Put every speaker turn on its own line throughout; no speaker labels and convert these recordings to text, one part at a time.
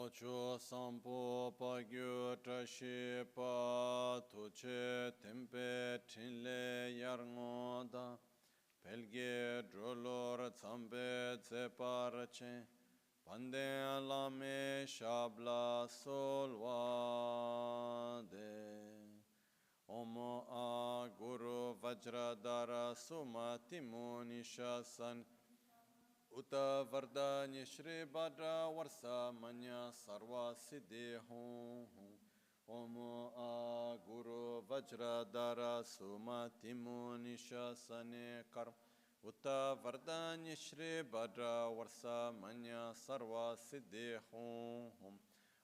Ocho sampo pagyo trashi pa tuche tempe chinle yarngoda pelge drolor zambe zeparche pande lame shabla solwade Omo a guru vajradara sumati munishasan Uta vardanya shri badra varsa manya sarva siddhi hum Omo a guru vajradara sumati munishasane karm Uta vardanya shri badra varsa manya sarva siddhi hum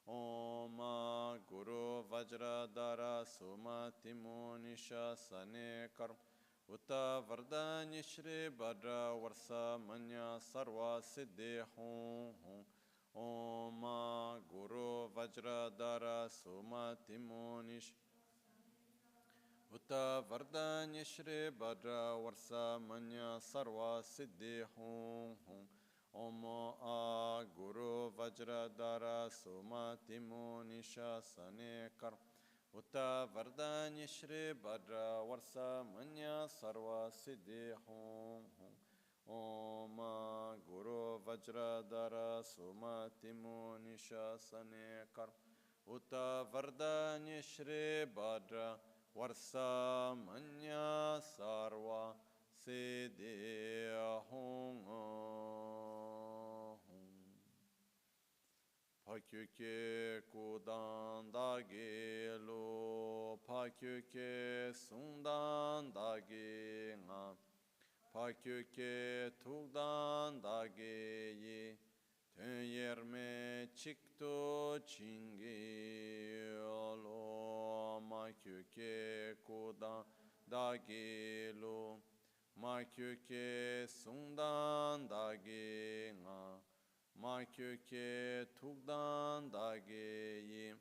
Om a guru vajradara sumati munishasane karm Uta vardanya shri badra varsa manya sarva siddhi hum Om guru vajradara sumati munish Uta vardanya shri badra varsa manya sarva siddhi hum Om guru vajradara sumati munisha sane karm Uta vardanya shri badra varsa manya sarva siddhi hum Om guru vajradara sumati munisha sane karm Uta vardanya shri badra varsa manya sarva siddhi hum Pakyuke kudan dagi lo, pakyuke sundan dagi nga, pakyuke tukdan dagi yi, tön yerme çıktı çingi lo, makyuke kudan dagi lo, makyuke sundan dagi nga, Ma köke tukdan dagi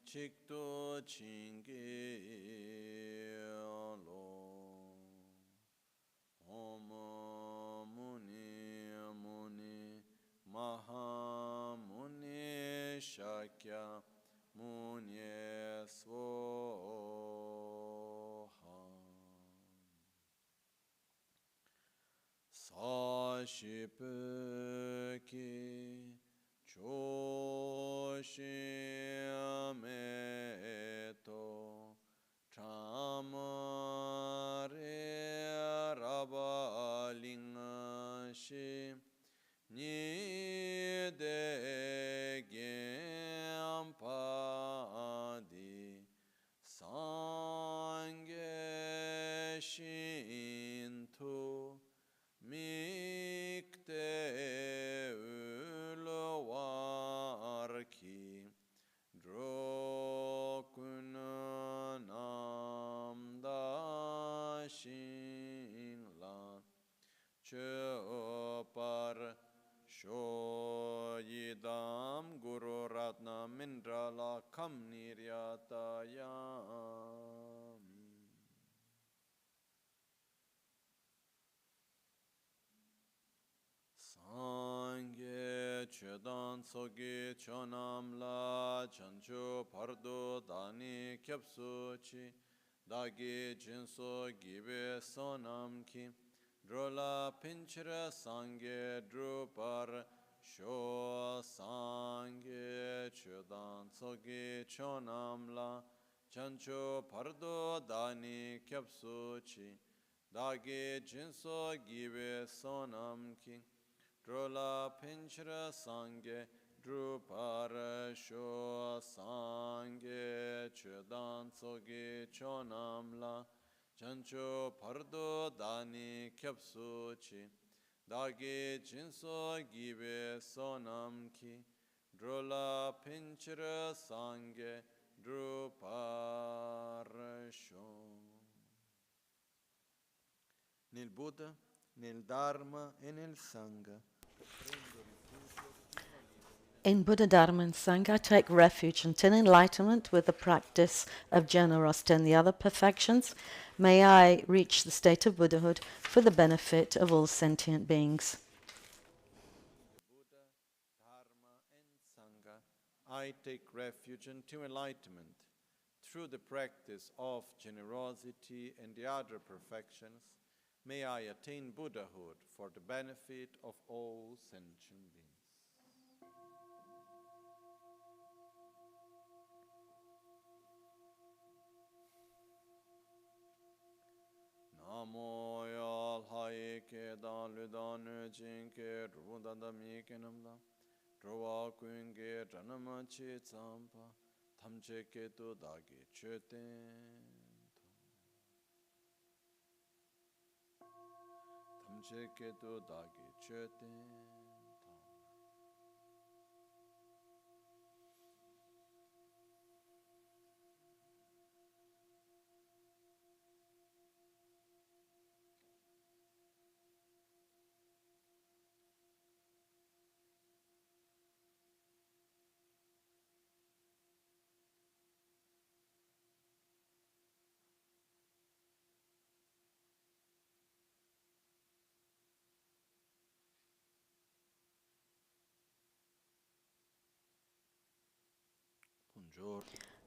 çıktı çingi lo Om muni muni maha muni shakya muni svoha Sashipeki Choshiameto Chamare Rabalingashi Nidegampadi Sange Shintu Mikte ulvarki drokuna namda shingla chopar shoyidam guru ratna mindrala kam niryatayami Sangye chedan sogi chonam la chancho pardo dani kyapsu chi dagi jinso gibe sonam ki drola pinchra sangye drupar sho sangye chedan sogi chonam la chancho pardo dani kyapsu chi dagi jinso gibe sonam ki Drola pinchra sangye drupara sho sangye chedan sogi chonam la chancho pardo dani kyapsu chi dagi jinso gibe sonam ki drola pinchra sangye drupara sho Nel Buddha, nel Dharma e nel Sangha.
In Buddha, Dharma and Sangha, I take refuge until enlightenment with the practice of generosity and the other perfections. May I reach the state of Buddhahood for the benefit of all sentient beings.
Buddha, Dharma I take refuge into enlightenment through the practice of generosity and the other perfections. May I attain Buddhahood for the benefit of all sentient beings. Namo yal haye ke dan lu dan jin ke ru dan da mi ke nam da ro kun ge janama chi tsampa tham che ke to da ge che ten tham che ke to da ge che ten.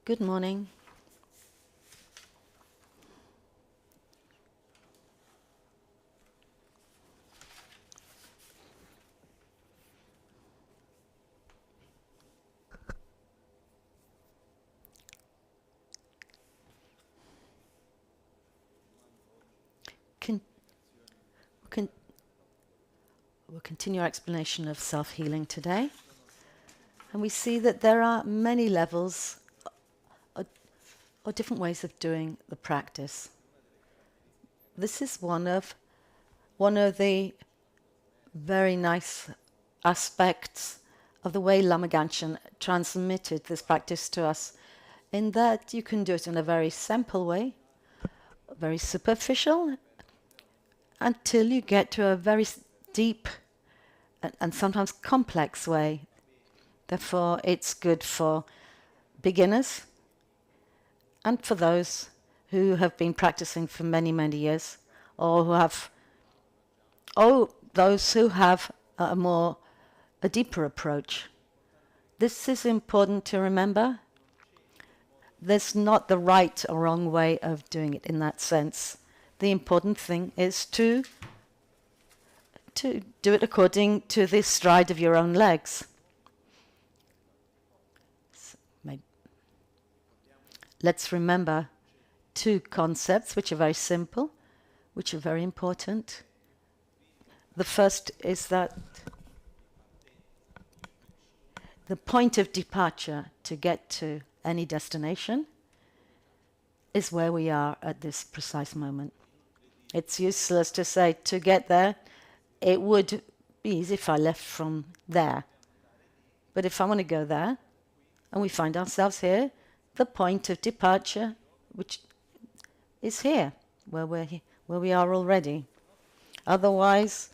Good morning. We'll continue our explanation of self-healing today. And we see that there are many levels or different ways of doing the practice. This is one of the very nice aspects of the way Lama Gangchen transmitted this practice to us, in that you can do it in a very simple way, very superficial, until you get to a very deep and sometimes complex way. Therefore, it's good for beginners and for those who have been practicing for many, many years, or those who have a deeper approach. This is important to remember. There's not the right or wrong way of doing it in that sense. The important thing is to do it according to the stride of your own legs. Let's remember two concepts which are very simple, which are very important. The first is that the point of departure to get to any destination is where we are at this precise moment. It's useless to say to get there, it would be easy if I left from there. But if I want to go there, and we find ourselves here, the point of departure, which is here, where we are already. Otherwise,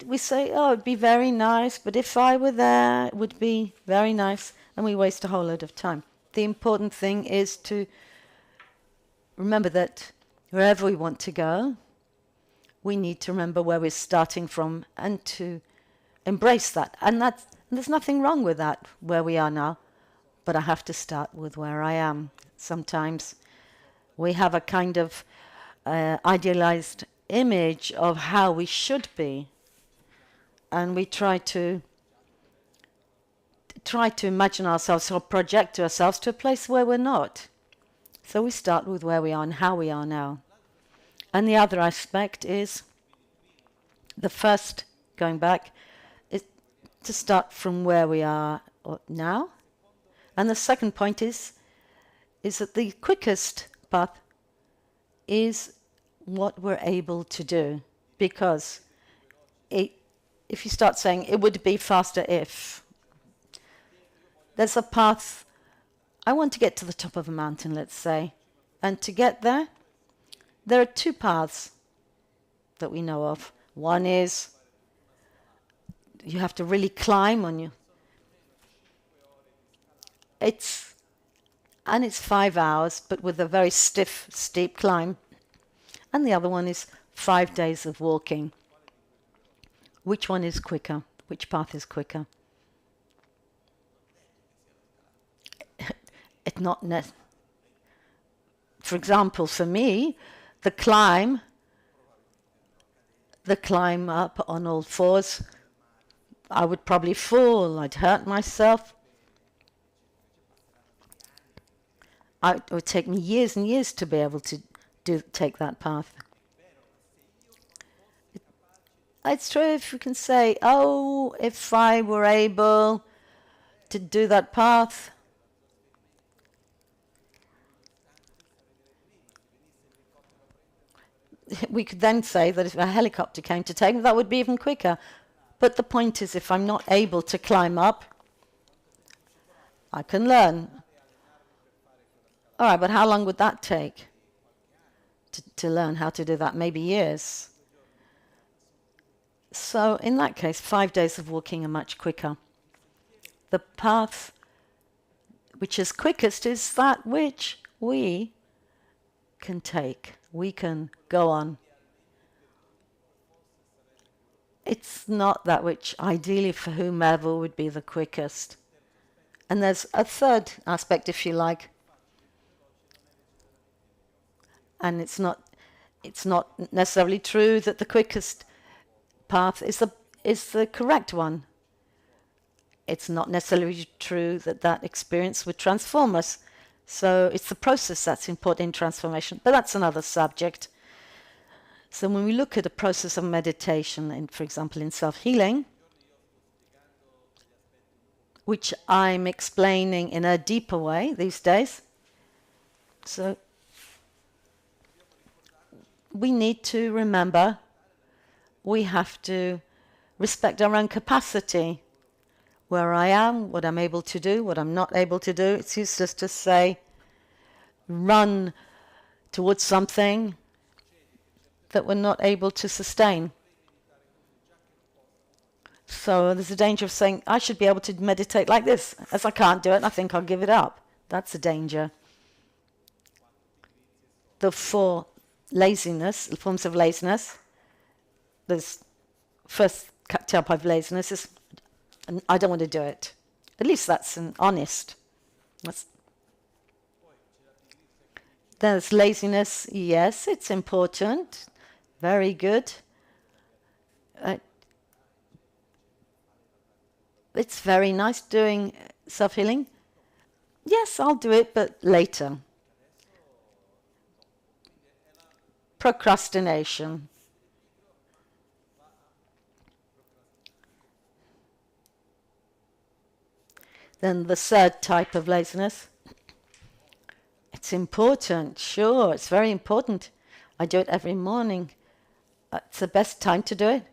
we say, oh, it'd be very nice, but if I were there, it would be very nice, and we waste a whole load of time. The important thing is to remember that wherever we want to go, we need to remember where we're starting from and to embrace that. And there's nothing wrong with that, where we are now. But I have to start with where I am. Sometimes we have a kind of idealized image of how we should be, and we try to imagine ourselves or project ourselves to a place where we're not. So we start with where we are and how we are now. And the other aspect is, the first, going back, is to start from where we are now. And the second point is that the quickest path is what we're able to do. Because if you start saying, it would be faster if, there's a path. I want to get to the top of a mountain, let's say. And to get there are two paths that we know of. One is you have to really climb on you. It's 5 hours, but with a very stiff, steep climb. And the other one is 5 days of walking. Which one is quicker? Which path is quicker? it's not for example, for me, the climb up on all fours, I would probably fall, I'd hurt myself. It would take me years and years to be able to take that path. It's true if you can say, oh, if I were able to do that path, we could then say that if a helicopter came to take me, that would be even quicker. But the point is, if I'm not able to climb up, I can learn. All right, but how long would that take to learn how to do that? Maybe years. So in that case, 5 days of walking are much quicker. The path which is quickest is that which we can take. We can go on. It's not that which ideally for whomever would be the quickest. And there's a third aspect, if you like. And it's not necessarily true that the quickest path is the correct one. It's not necessarily true that that experience would transform us. So it's the process that's important in transformation. But that's another subject. So when we look at a process of meditation, for example, in self-healing, which I'm explaining in a deeper way these days, so we need to remember we have to respect our own capacity. Where I am, what I'm able to do, what I'm not able to do. It's useless to say, run towards something that we're not able to sustain. So there's a danger of saying, I should be able to meditate like this. As I can't do it, I think I'll give it up. That's a danger. The four forms of laziness. There's first type of laziness is, I don't want to do it. At least that's an honest. There's laziness. Yes, it's important. Very good. It's very nice doing self-healing. Yes, I'll do it, but later. Procrastination. Then the third type of laziness. It's important, sure, it's very important. I do it every morning. It's the best time to do it.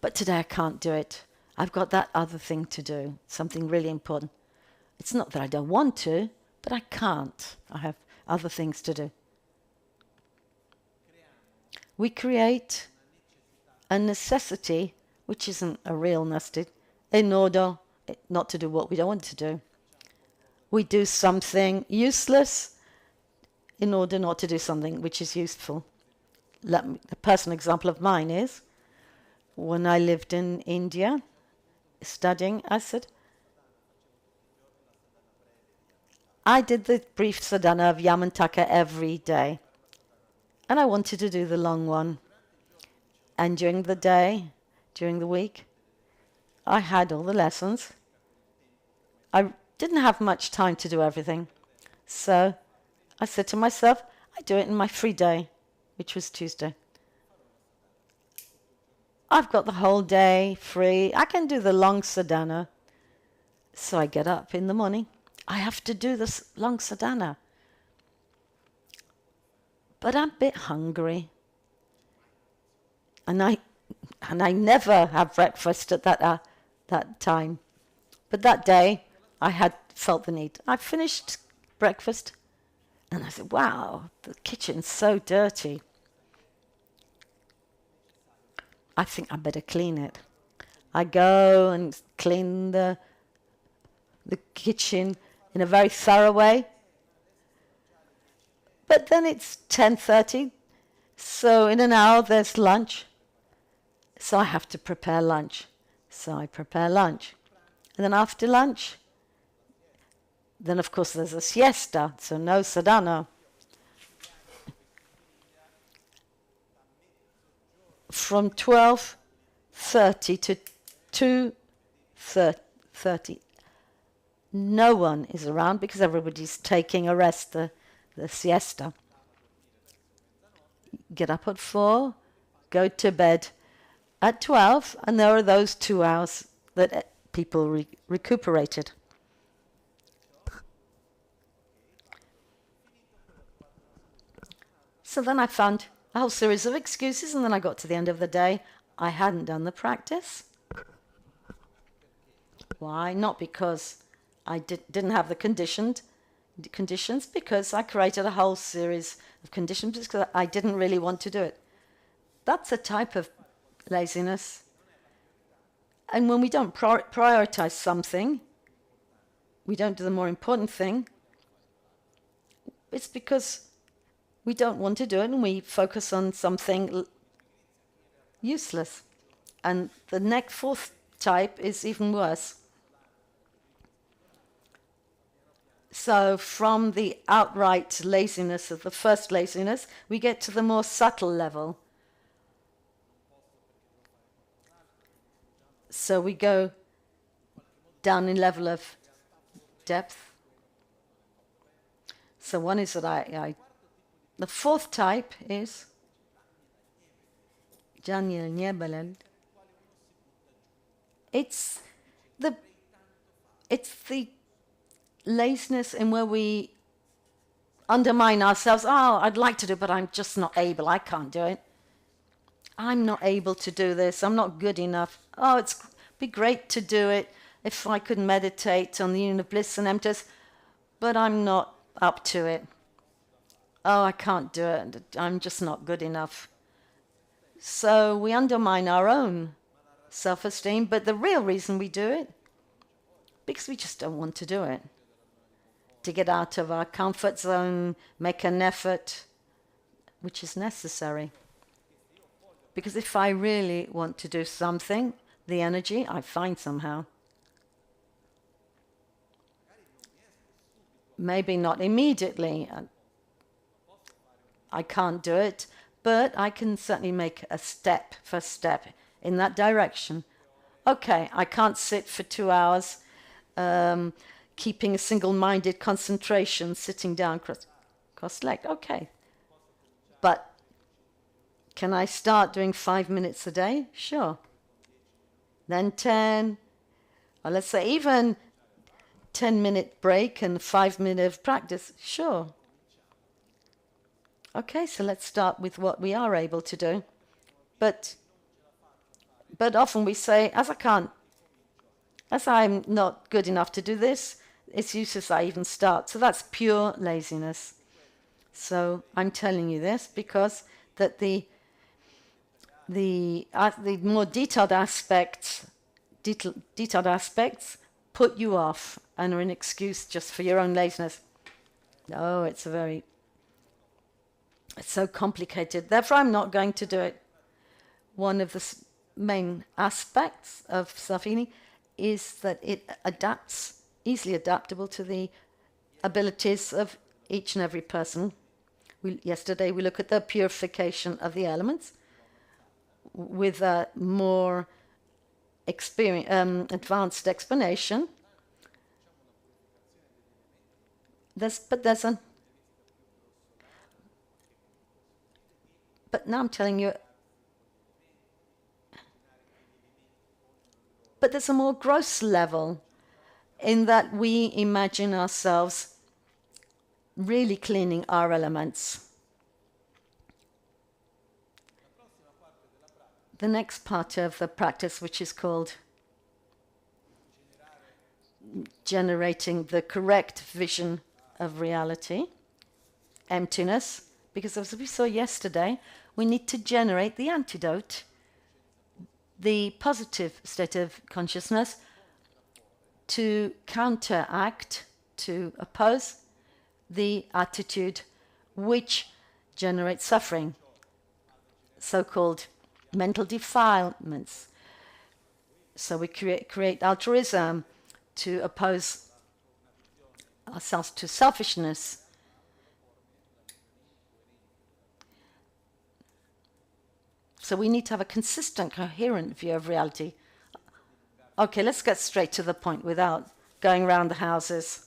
But today I can't do it. I've got that other thing to do, something really important. It's not that I don't want to, but I can't. I have other things to do. We create a necessity, which isn't a real necessity, in order not to do what we don't want to do. We do something useless in order not to do something which is useful. A personal example of mine is, when I lived in India, studying, I did the brief sadhana of Yamantaka every day. And I wanted to do the long one. And during the day, during the week, I had all the lessons. I didn't have much time to do everything. So I said to myself, I do it in my free day, which was Tuesday. I've got the whole day free. I can do the long sadhana. So I get up in the morning. I have to do this long sadhana. But I'm a bit hungry. And I never have breakfast at that time. But that day, I had felt the need. I finished breakfast, and I said, wow, the kitchen's so dirty. I think I better clean it. I go and clean the kitchen in a very thorough way. But then it's 10:30, so in an hour there's lunch. So I have to prepare lunch. So I prepare lunch. And then after lunch, Then, of course, there's a siesta, so no sadhana. From 12:30 to 2:30, no one is around because everybody's taking a rest, the siesta. Get up at 4, go to bed at 12, and there are those 2 hours that people recuperated. So then I found a whole series of excuses, and then I got to the end of the day. I hadn't done the practice. Why? Not because I didn't have the conditions, because I created a whole series of conditions because I didn't really want to do it. That's a type of laziness. And when we don't prioritize something, we don't do the more important thing, it's because we don't want to do it and we focus on something useless. And the fourth type is even worse. So from the outright laziness of the first laziness, we get to the more subtle level. So we go down in level of depth. So one is that the fourth type is it's the laziness in where we undermine ourselves. Oh, I'd like to do it, but I'm just not able. I can't do it. I'm not able to do this. I'm not good enough. Oh, it'd be great to do it if I could meditate on the union of bliss and emptiness, but I'm not up to it. Oh, I can't do it. I'm just not good enough. So we undermine our own self-esteem, but the real reason we do it, because we just don't want to do it. To get out of our comfort zone, make an effort, which is necessary. Because if I really want to do something, the energy I find somehow. Maybe not immediately. I can't do it, but I can certainly make a first step in that direction. Okay, I can't sit for 2 hours, keeping a single-minded concentration, sitting down cross-legged. Okay. But can I start doing 5 minutes a day? Sure. Then 10, or let's say even 10-minute break and 5 minutes of practice. Sure. Okay, so let's start with what we are able to do. But often we say, as I'm not good enough to do this, it's useless I even start. So that's pure laziness. So I'm telling you this because that the more detailed aspects put you off and are an excuse just for your own laziness. No, it's so complicated. Therefore, I'm not going to do it. One of the main aspects of self-healing is that it adapts, easily adaptable to the abilities of each and every person. Yesterday, we looked at the purification of the elements with a more advanced explanation. But now I'm telling you, but there's a more gross level in that we imagine ourselves really cleaning our elements. The next part of the practice, which is called generating the correct vision of reality, emptiness, because as we saw yesterday, we need to generate the antidote, the positive state of consciousness, to counteract, to oppose the attitude which generates suffering, so-called mental defilements. So we create altruism to oppose ourselves to selfishness. So we need to have a consistent, coherent view of reality. Okay, let's get straight to the point without going around the houses.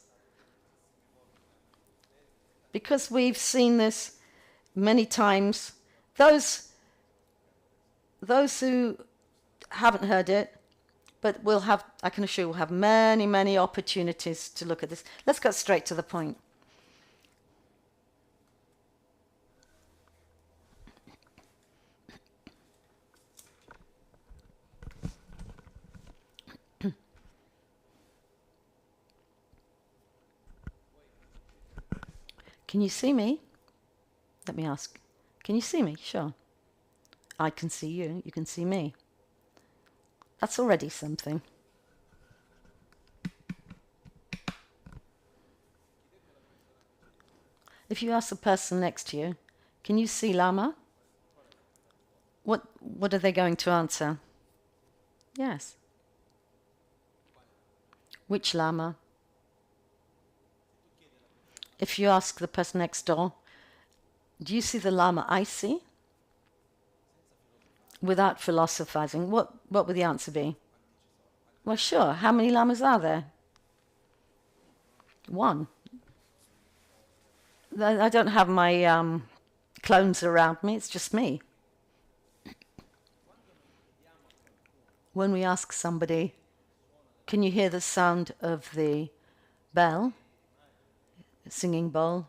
Because we've seen this many times, those who haven't heard it, but I can assure you, we'll have many, many opportunities to look at this. Let's get straight to the point. Can you see me? Let me ask. Can you see me? Sure. I can see you. You can see me. That's already something. If you ask the person next to you, can you see Lama? What are they going to answer? Yes. Which Lama? If you ask the person next door, do you see the Lama I see? Without philosophizing, what would the answer be? Well, sure. How many Lamas are there? One. I don't have my clones around me. It's just me. When we ask somebody, can you hear the sound of the bell? Singing bowl,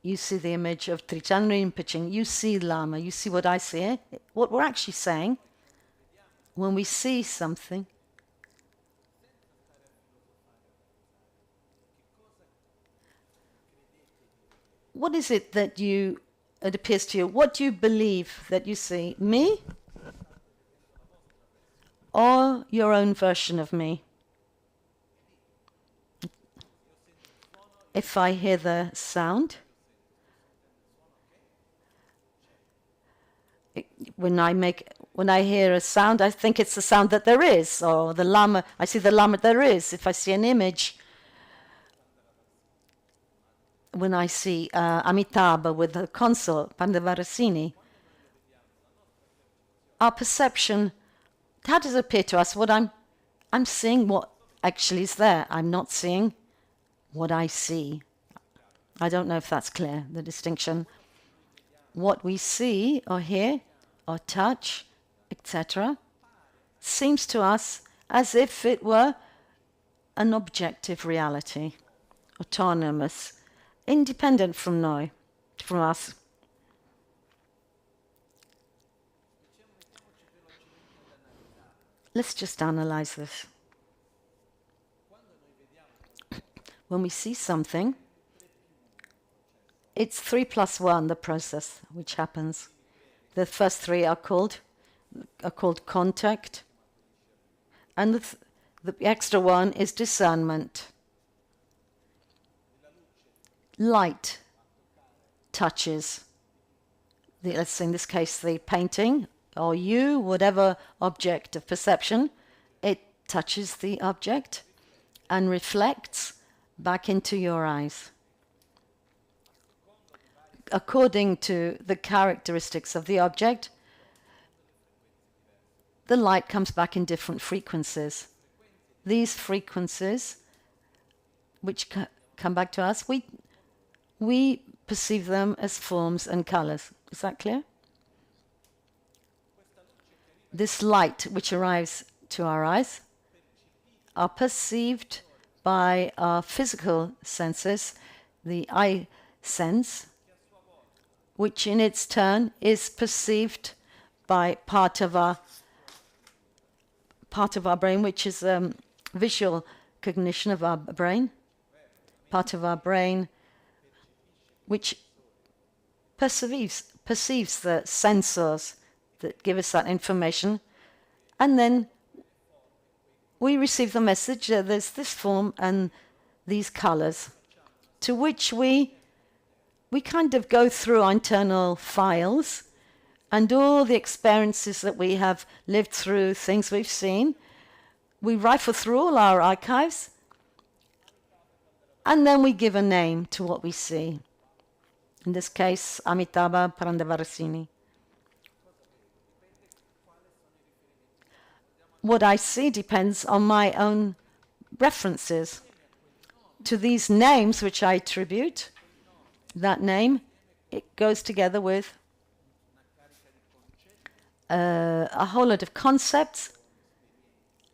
you see the image of Trichan Rinpoche, you see Lama, you see what I see. What we're actually saying, when we see something, what is it that it appears to you? What do you believe that you see? Me? Or your own version of me? If I hear the sound, when I hear a sound, I think it's the sound that there is, or the Lama, I see the Lama there is. If I see an image, when I see Amitabha with the consort, Pandavarasini, our perception, how does it appear to us? I'm seeing what actually is there. I'm not seeing what I see. I don't know if that's clear, the distinction. What we see or hear or touch, etc., seems to us as if it were an objective reality, autonomous, independent from us. Let's just analyze this. When we see something, it's 3 + 1, the process which happens. The first 3 are called contact, and the extra one is discernment. Light touches, let's say in this case the painting, or you, whatever object of perception, it touches the object and reflects back into your eyes. According to the characteristics of the object, the light comes back in different frequencies. These frequencies, which come back to us, we perceive them as forms and colors. Is that clear? This light which arrives to our eyes are perceived by our physical senses, the eye sense, which in its turn is perceived by part of our brain, which is visual cognition of our brain, part of our brain which perceives the sensors that give us that information, and then we receive the message that there's this form and these colors, to which we kind of go through our internal files and all the experiences that we have lived through, things we've seen. We rifle through all our archives, And then we give a name to what we see. In this case, Amitabha Parandavarsini. What I see depends on my own references to these names which I attribute. That name, it goes together with a whole lot of concepts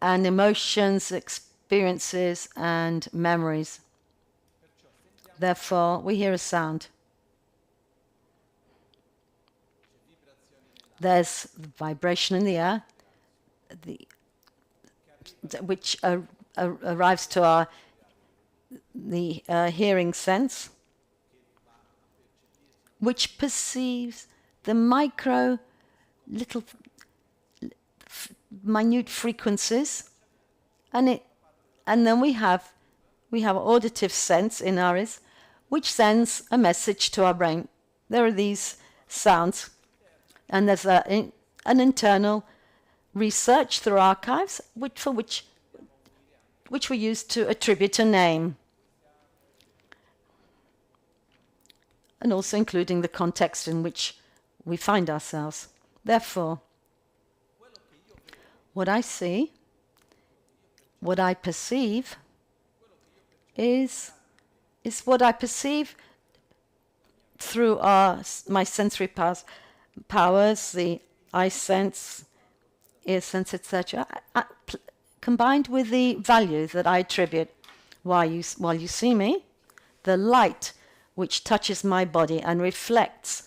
and emotions, experiences and memories. Therefore, we hear a sound. There's vibration in the air, which arrives to the hearing sense, which perceives the little minute frequencies, and then we have auditive sense in our ears, which sends a message to our brain. There are these sounds, and there's an internal research through archives, which we use to attribute a name, and also including the context in which we find ourselves. Therefore, what I see, what I perceive, is what I perceive through my sensory powers, the eye sense, ear sense, etc., combined with the value that I attribute. While you see me, the light which touches my body and reflects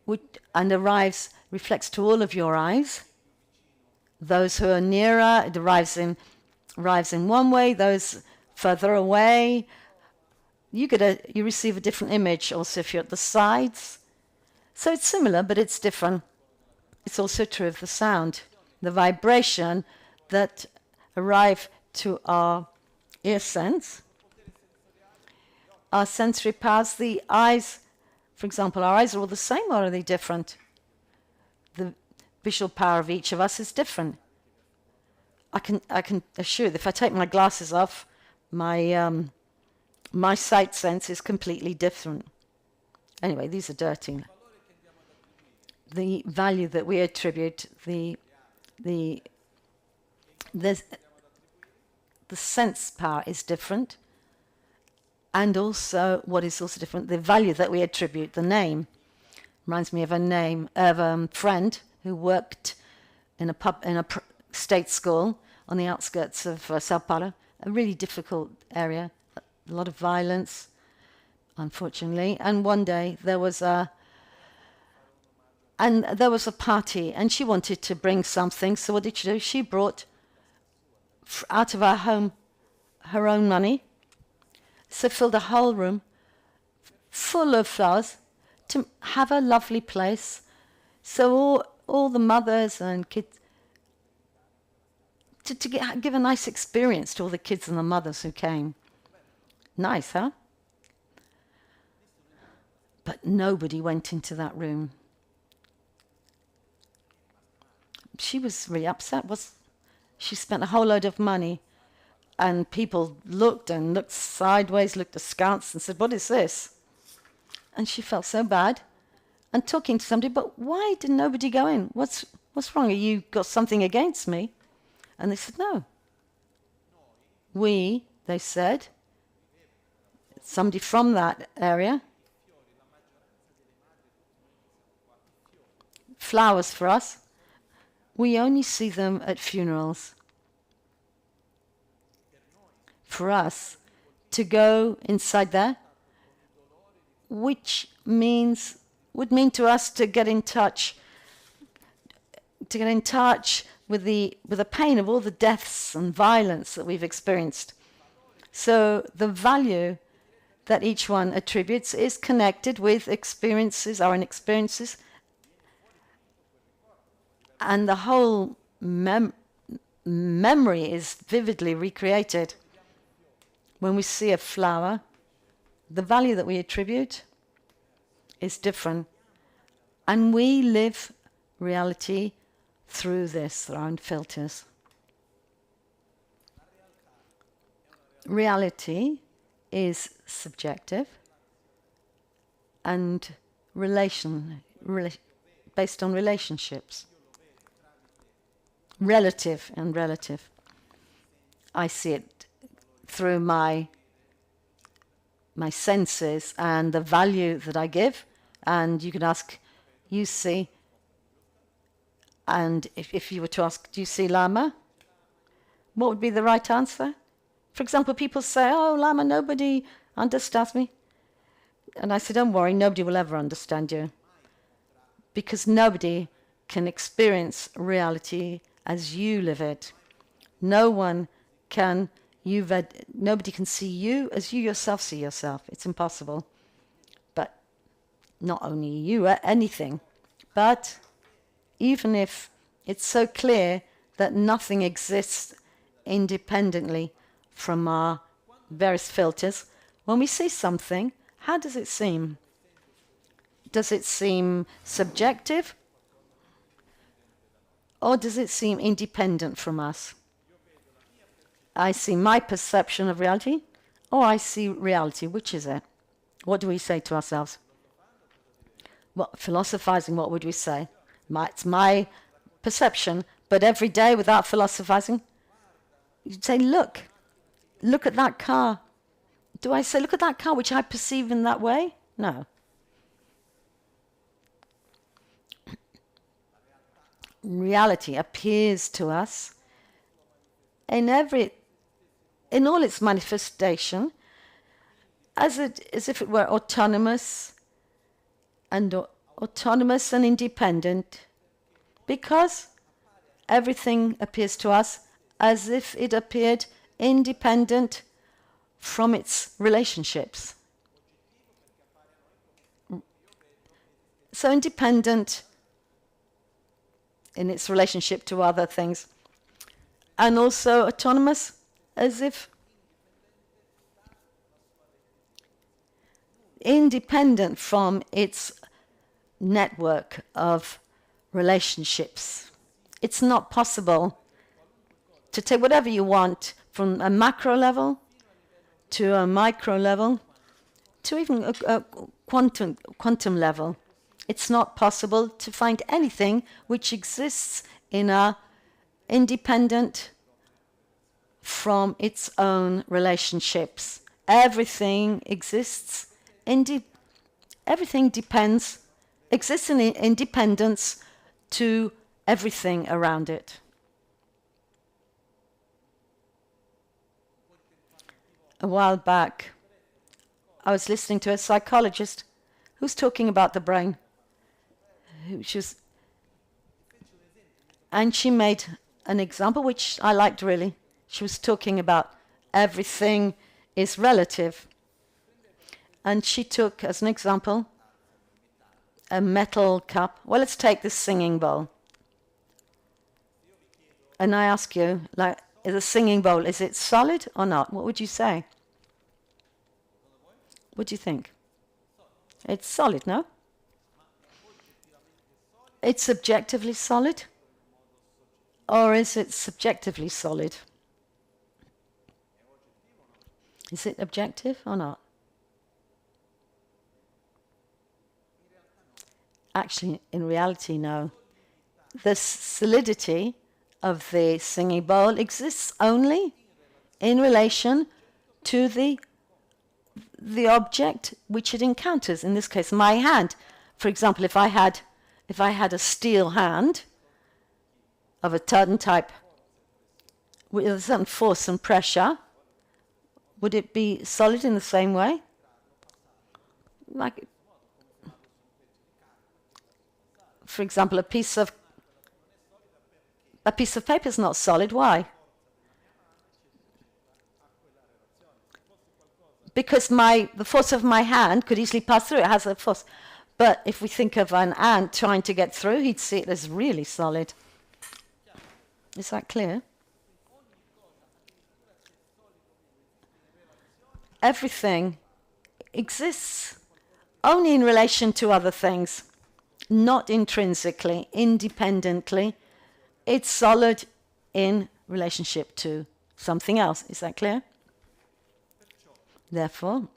to all of your eyes. Those who are nearer, it arrives in one way. Those further away, you receive a different image. Also, if you're at the sides, so it's similar, but it's different. It's also true of the sound, the vibration that arrive to our ear sense, our sensory powers, the eyes. For example, our eyes are all the same, or are they different? The visual power of each of us is different. I can assure you that if I take my glasses off, my sight sense is completely different. Anyway, these are dirty. The value that we attribute, the sense power is different, and also what is also different, the value that we attribute, the name. Reminds me of a friend who worked in a state school on the outskirts of Sao Paulo, a really difficult area, a lot of violence, unfortunately. And one day there was a party, and she wanted to bring something. So what did she do? She brought out of her home her own money, so filled a whole room full of flowers to have a lovely place. So all the mothers and kids, to give a nice experience to all the kids and the mothers who came. Nice, huh? But nobody went into that room. She was really upset. She spent a whole load of money, and people looked sideways, looked askance, and said, "What is this?" And she felt so bad, and talking to somebody, "But why did nobody go in? What's wrong? Have you got something against me?" And they said, "No. They said, somebody from that area, flowers for us, we only see them at funerals. For us to go inside there, which would mean to us to get in touch with the pain of all the deaths and violence that we've experienced. So the value that each one attributes is connected with experiences, our own experiences, and the whole memory is vividly recreated. When we see a flower, the value that we attribute is different. And we live reality through this, through our own filters. Reality is subjective and based on relationships. Relative and relative. I see it through my senses and the value that I give. And you could ask, you see, and if you were to ask, do you see Lama? What would be the right answer? For example, people say, oh, Lama, nobody understands me. And I say, don't worry, nobody will ever understand you. Because nobody can experience reality as you live it. Nobody can see you as you yourself see yourself. It's impossible. But not only you, anything. But even if it's so clear that nothing exists independently from our various filters, when we see something, how does it seem? Does it seem subjective? Or does it seem independent from us? I see my perception of reality, or I see reality. Which is it? What do we say to ourselves? Well, philosophizing, what would we say? It's my perception, but every day without philosophizing, you'd say, look at that car. Do I say, look at that car, which I perceive in that way? No. Reality appears to us in all its manifestation as if it were autonomous and independent, because everything appears to us as if it appeared independent from its relationships. So independent in its relationship to other things, and also autonomous, as if independent from its network of relationships. It's not possible to take whatever you want from a macro level to a micro level to even a quantum level. It's not possible to find anything which exists in a independent from its own relationships. Everything exists everything exists in independence to everything around it. A while back, I was listening to a psychologist who's talking about the brain. And she made an example which I liked really. She was talking about everything is relative. And she took as an example a metal cup. Well, let's take this singing bowl. And I ask you, is a singing bowl, is it solid or not? What would you say? What do you think? It's solid, no? It's objectively solid? Or is it subjectively solid? Is it objective or not? Actually, in reality, no. The solidity of the singing bowl exists only in relation to the object which it encounters. In this case, my hand. For example, if I had a steel hand of a certain type with a certain force and pressure, would it be solid in the same way? Like, for example, a piece of paper is not solid. Why? Because the force of my hand could easily pass through. It has a force. But if we think of an ant trying to get through, he'd see it as really solid. Is that clear? Everything exists only in relation to other things, not intrinsically, independently. It's solid in relationship to something else. Is that clear? Therefore,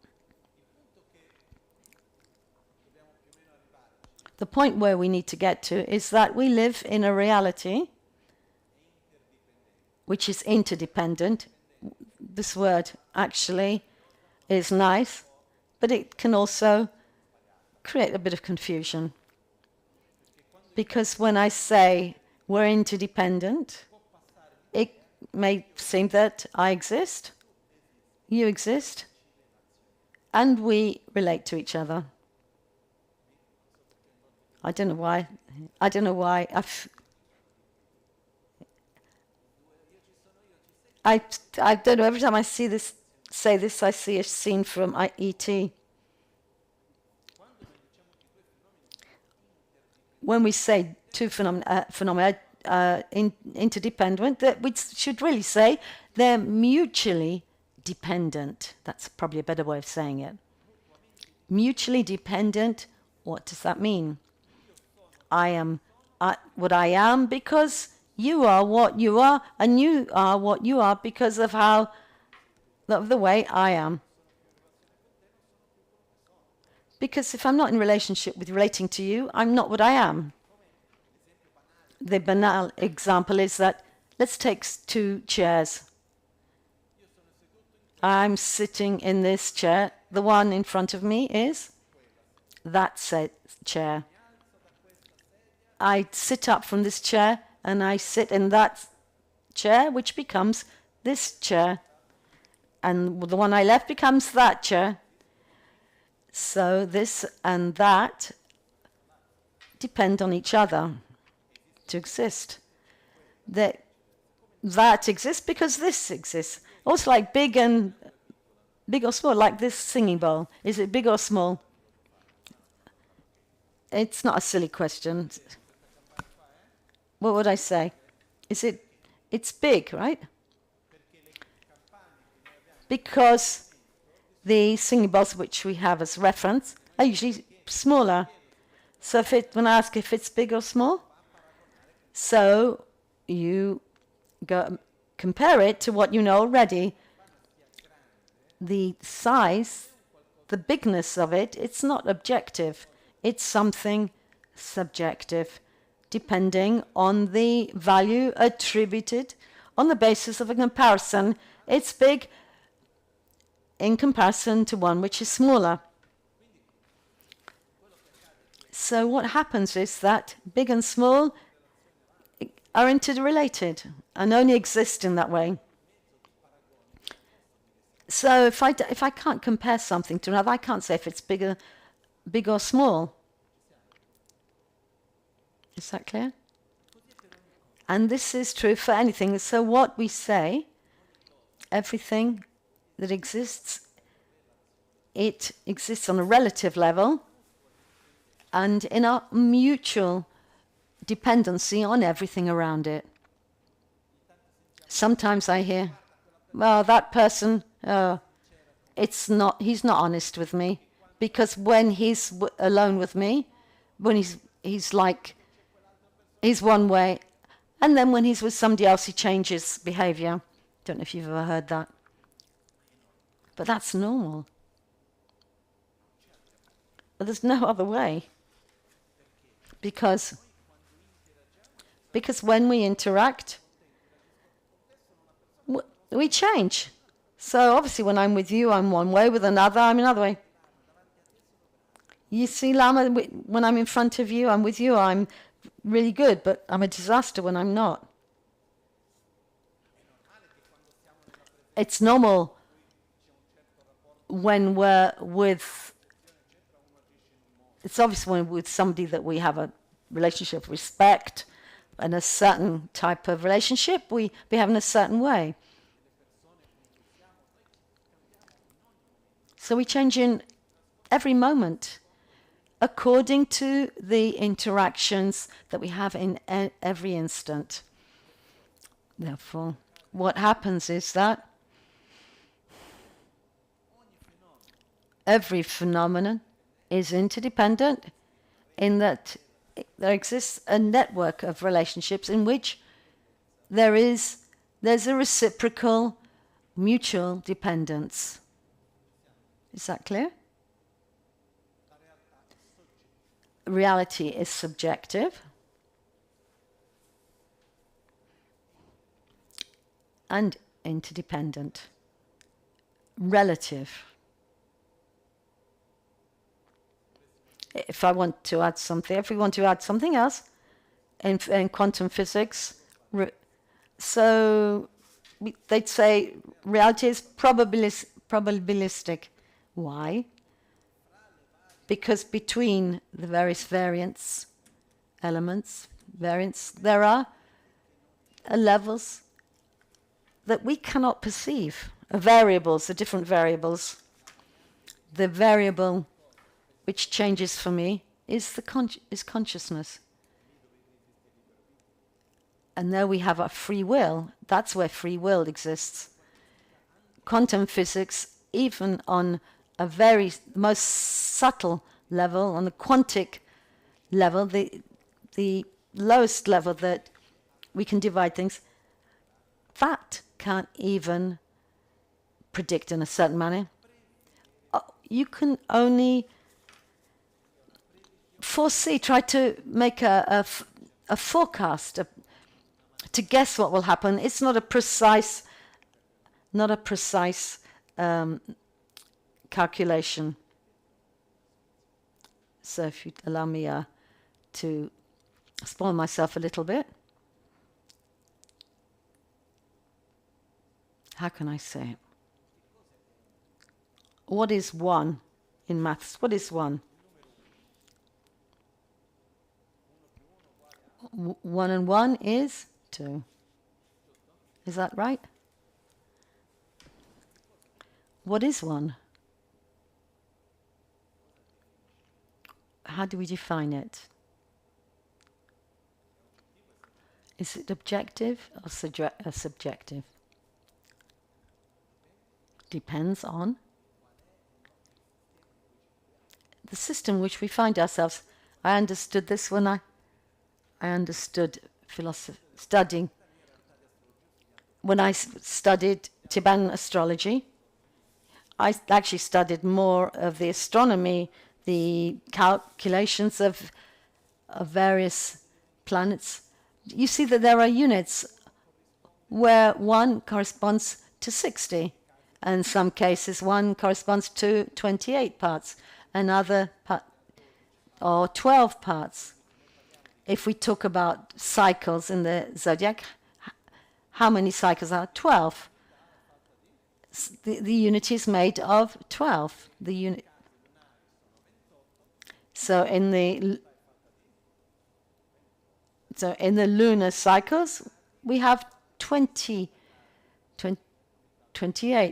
the point where we need to get to is that we live in a reality which is interdependent. This word actually is nice, but it can also create a bit of confusion. Because when I say we're interdependent, it may seem that I exist, you exist, and we relate to each other. I don't know why. I don't know why. I don't know. Every time I see this, say this, I see a scene from E.T. When we say two phenomena interdependent, that we should really say they're mutually dependent. That's probably a better way of saying it. Mutually dependent. What does that mean? I am what I am because you are what you are, and you are what you are because of the way I am. Because if I'm not in relationship with relating to you, I'm not what I am. The banal example is that, let's take two chairs. I'm sitting in this chair. The one in front of me is that chair. I sit up from this chair and I sit in that chair, which becomes this chair. And the one I left becomes that chair. So this and that depend on each other to exist. That exists because this exists. Also like big or small, like this singing bowl. Is it big or small? It's not a silly question. What would I say? It's big, right? Because the singing bowls which we have as reference are usually smaller. So when I ask if it's big or small, so you go compare it to what you know already. The size, the bigness of it, it's not objective. It's something subjective, depending on the value attributed on the basis of a comparison. It's big in comparison to one which is smaller. So what happens is that big and small are interrelated and only exist in that way. So if I can't compare something to another, I can't say if it's big or small. Is that clear? And this is true for anything. So what we say, everything that exists, it exists on a relative level and in a mutual dependency on everything around it. Sometimes I hear, well, that person, he's not honest with me, because when he's alone with me, when he's one way, and then when he's with somebody else, he changes behavior. Don't know if you've ever heard that. But that's normal. But there's no other way. Because when we interact, we change. So obviously when I'm with you, I'm one way. With another, I'm another way. You see, Lama, when I'm in front of you, I'm with you, I'm really good, but I'm a disaster when I'm not. It's normal when we're with, it's obvious when we're with somebody that we have a relationship of respect and a certain type of relationship, we behave in a certain way. So we change in every moment according to the interactions that we have in every instant. Therefore, what happens is that every phenomenon is interdependent in that there exists a network of relationships in which there's a reciprocal mutual dependence. Is that clear? Reality is subjective and interdependent. Relative. If we want to add something else in quantum physics, so they'd say reality is probabilistic. Why? Because between the various elements, there are levels that we cannot perceive. Variables, the different variables. The variable which changes for me is consciousness. And there we have our free will. That's where free will exists. Quantum physics, even on a very most subtle level, on the quantic level, the lowest level that we can divide things, that can't even predict in a certain manner. You can only foresee, try to make a forecast, to guess what will happen. It's not a precise calculation. So if you allow me to spoil myself a little bit. How can I say it? What is 1 in maths? What is 1? 1 and 1 is 2. Is that right? What is 1? How do we define it? Is it objective or subjective? Depends on the system in which we find ourselves. I understood this when I understood studying. When I studied Tibetan astrology, I actually studied more of the astronomy, the calculations of various planets. You see that there are units where 1 corresponds to 60. And in some cases, 1 corresponds to 28 parts, another part, or 12 parts. If we talk about cycles in the zodiac, how many cycles are? 12. The unity is made of 12. So in the lunar cycles, we have 28.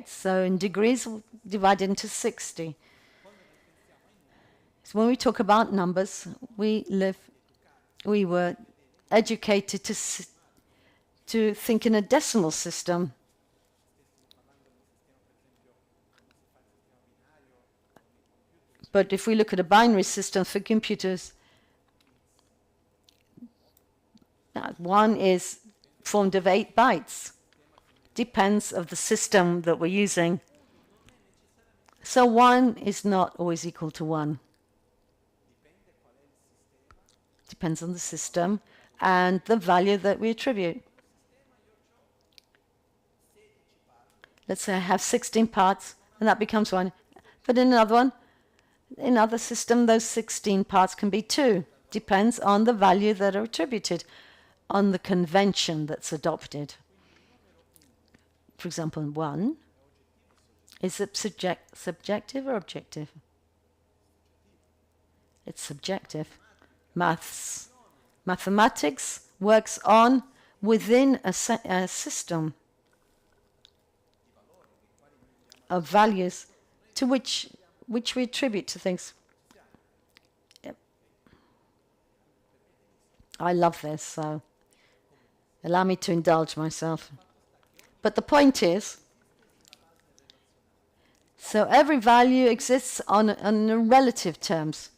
So in degrees, divided into 60. So when we talk about numbers, we were educated to think in a decimal system. But if we look at a binary system for computers, 1 is formed of 8 bytes. Depends of the system that we're using. So 1 is not always equal to 1. Depends on the system and the value that we attribute. Let's say I have 16 parts, and that becomes 1. But in another one, in another system, those 16 parts can be 2. Depends on the value that are attributed, on the convention that's adopted. For example, 1, is it subjective or objective? It's subjective. Mathematics works on within a system of values to which we attribute to things. Yep. I love this, so allow me to indulge myself. But the point is, so every value exists on relative terms,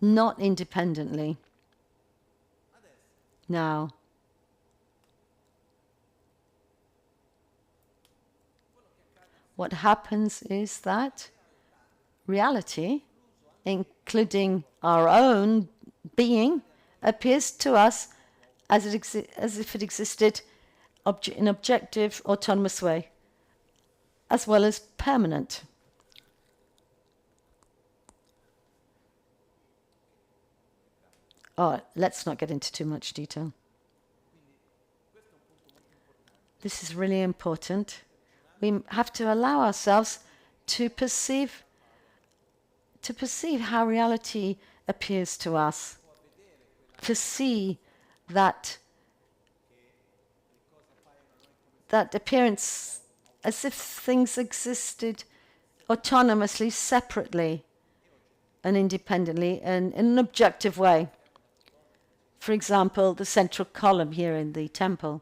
not independently. Now, what happens is that reality, including our own being, appears to us as if it existed in an objective, autonomous way, as well as permanent. Oh, let's not get into too much detail. This is really important. We have to allow ourselves to perceive how reality appears to us, to see that appearance as if things existed autonomously, separately, and independently, and in an objective way. For example, the central column here in the temple.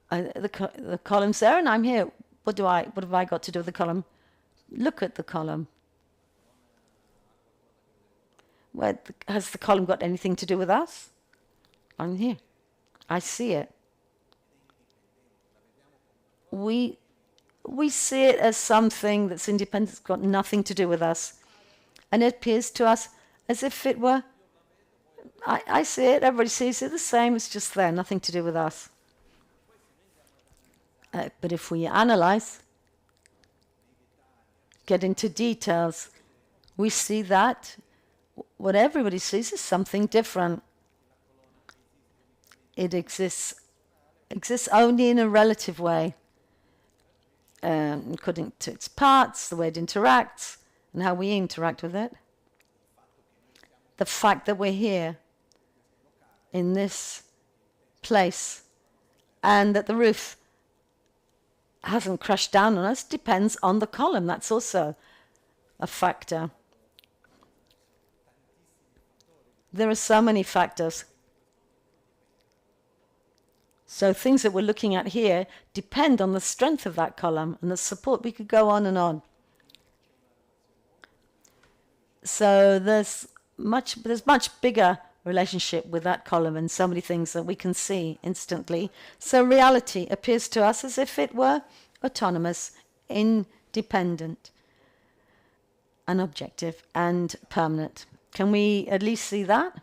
The column's there, and I'm here. What have I got to do with the column? Look at the column. Has the column got anything to do with us? I'm here. I see it. We see it as something that's independent, it's got nothing to do with us. And it appears to us as if it were, I see it, everybody sees it the same, it's just there, nothing to do with us. But if we analyze, get into details, we see that what everybody sees is something different. It exists only in a relative way, according to its parts, the way it interacts, and how we interact with it. The fact that we're here in this place and that the roof hasn't crashed down on us depends on the column. That's also a factor. There are so many factors. So things that we're looking at here depend on the strength of that column and the support. We could go on and on. So there's much bigger relationship with that column and so many things that we can see instantly. So reality appears to us as if it were autonomous, independent, and objective, and permanent. Can we at least see that?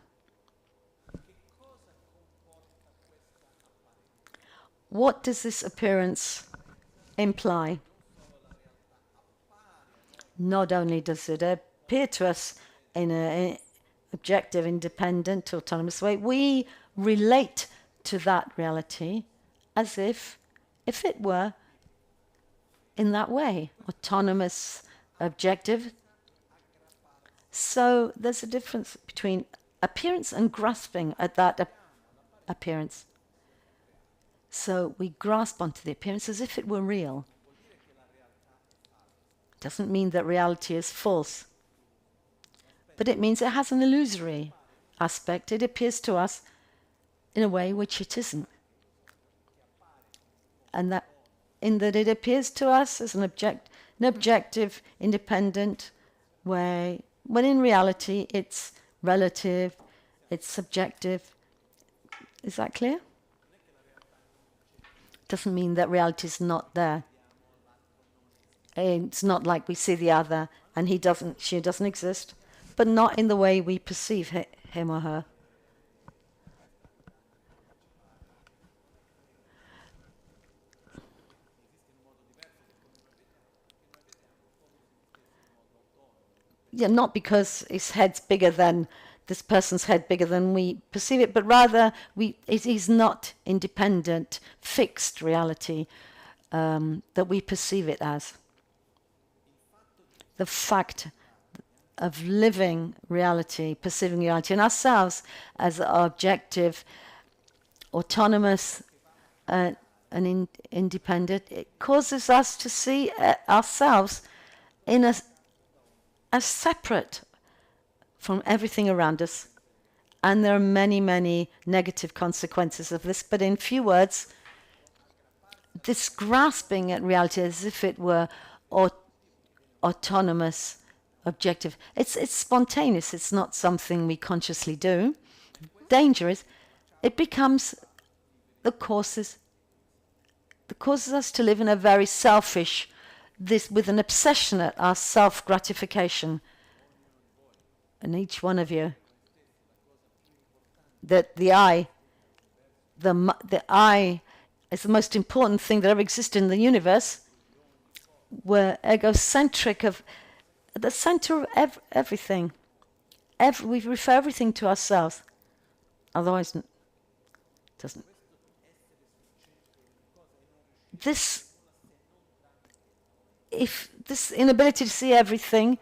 What does this appearance imply? Not only does it appear to us in an objective, independent, autonomous way, we relate to that reality as if it were in that way, autonomous, objective. So there's a difference between appearance and grasping at that appearance. So we grasp onto the appearance as if it were real. Doesn't mean that reality is false. But it means it has an illusory aspect. It appears to us in a way which it isn't. And that in that it appears to us as an objective, independent way, when in reality it's relative, it's subjective. Is that clear? Doesn't mean that reality is not there. It's not like we see the other and she doesn't exist, but not in the way we perceive him or her. Yeah, not because his head's bigger than this person's head, bigger than we perceive it, but rather it is not independent, fixed reality that we perceive it as. The fact of living reality, perceiving reality in ourselves as objective, autonomous, and independent, it causes us to see ourselves as separate from everything around us. And there are many, many negative consequences of this. But in few words, this grasping at reality as if it were autonomous, objective, it's spontaneous. It's not something we consciously do. Danger is it becomes causes us to live in a very selfish, this with an obsession at our self-gratification. And each one of you, that the I is the most important thing that ever existed in the universe. We're egocentric, of at the center of everything. We refer everything to ourselves. Otherwise, it doesn't. This inability to see everything,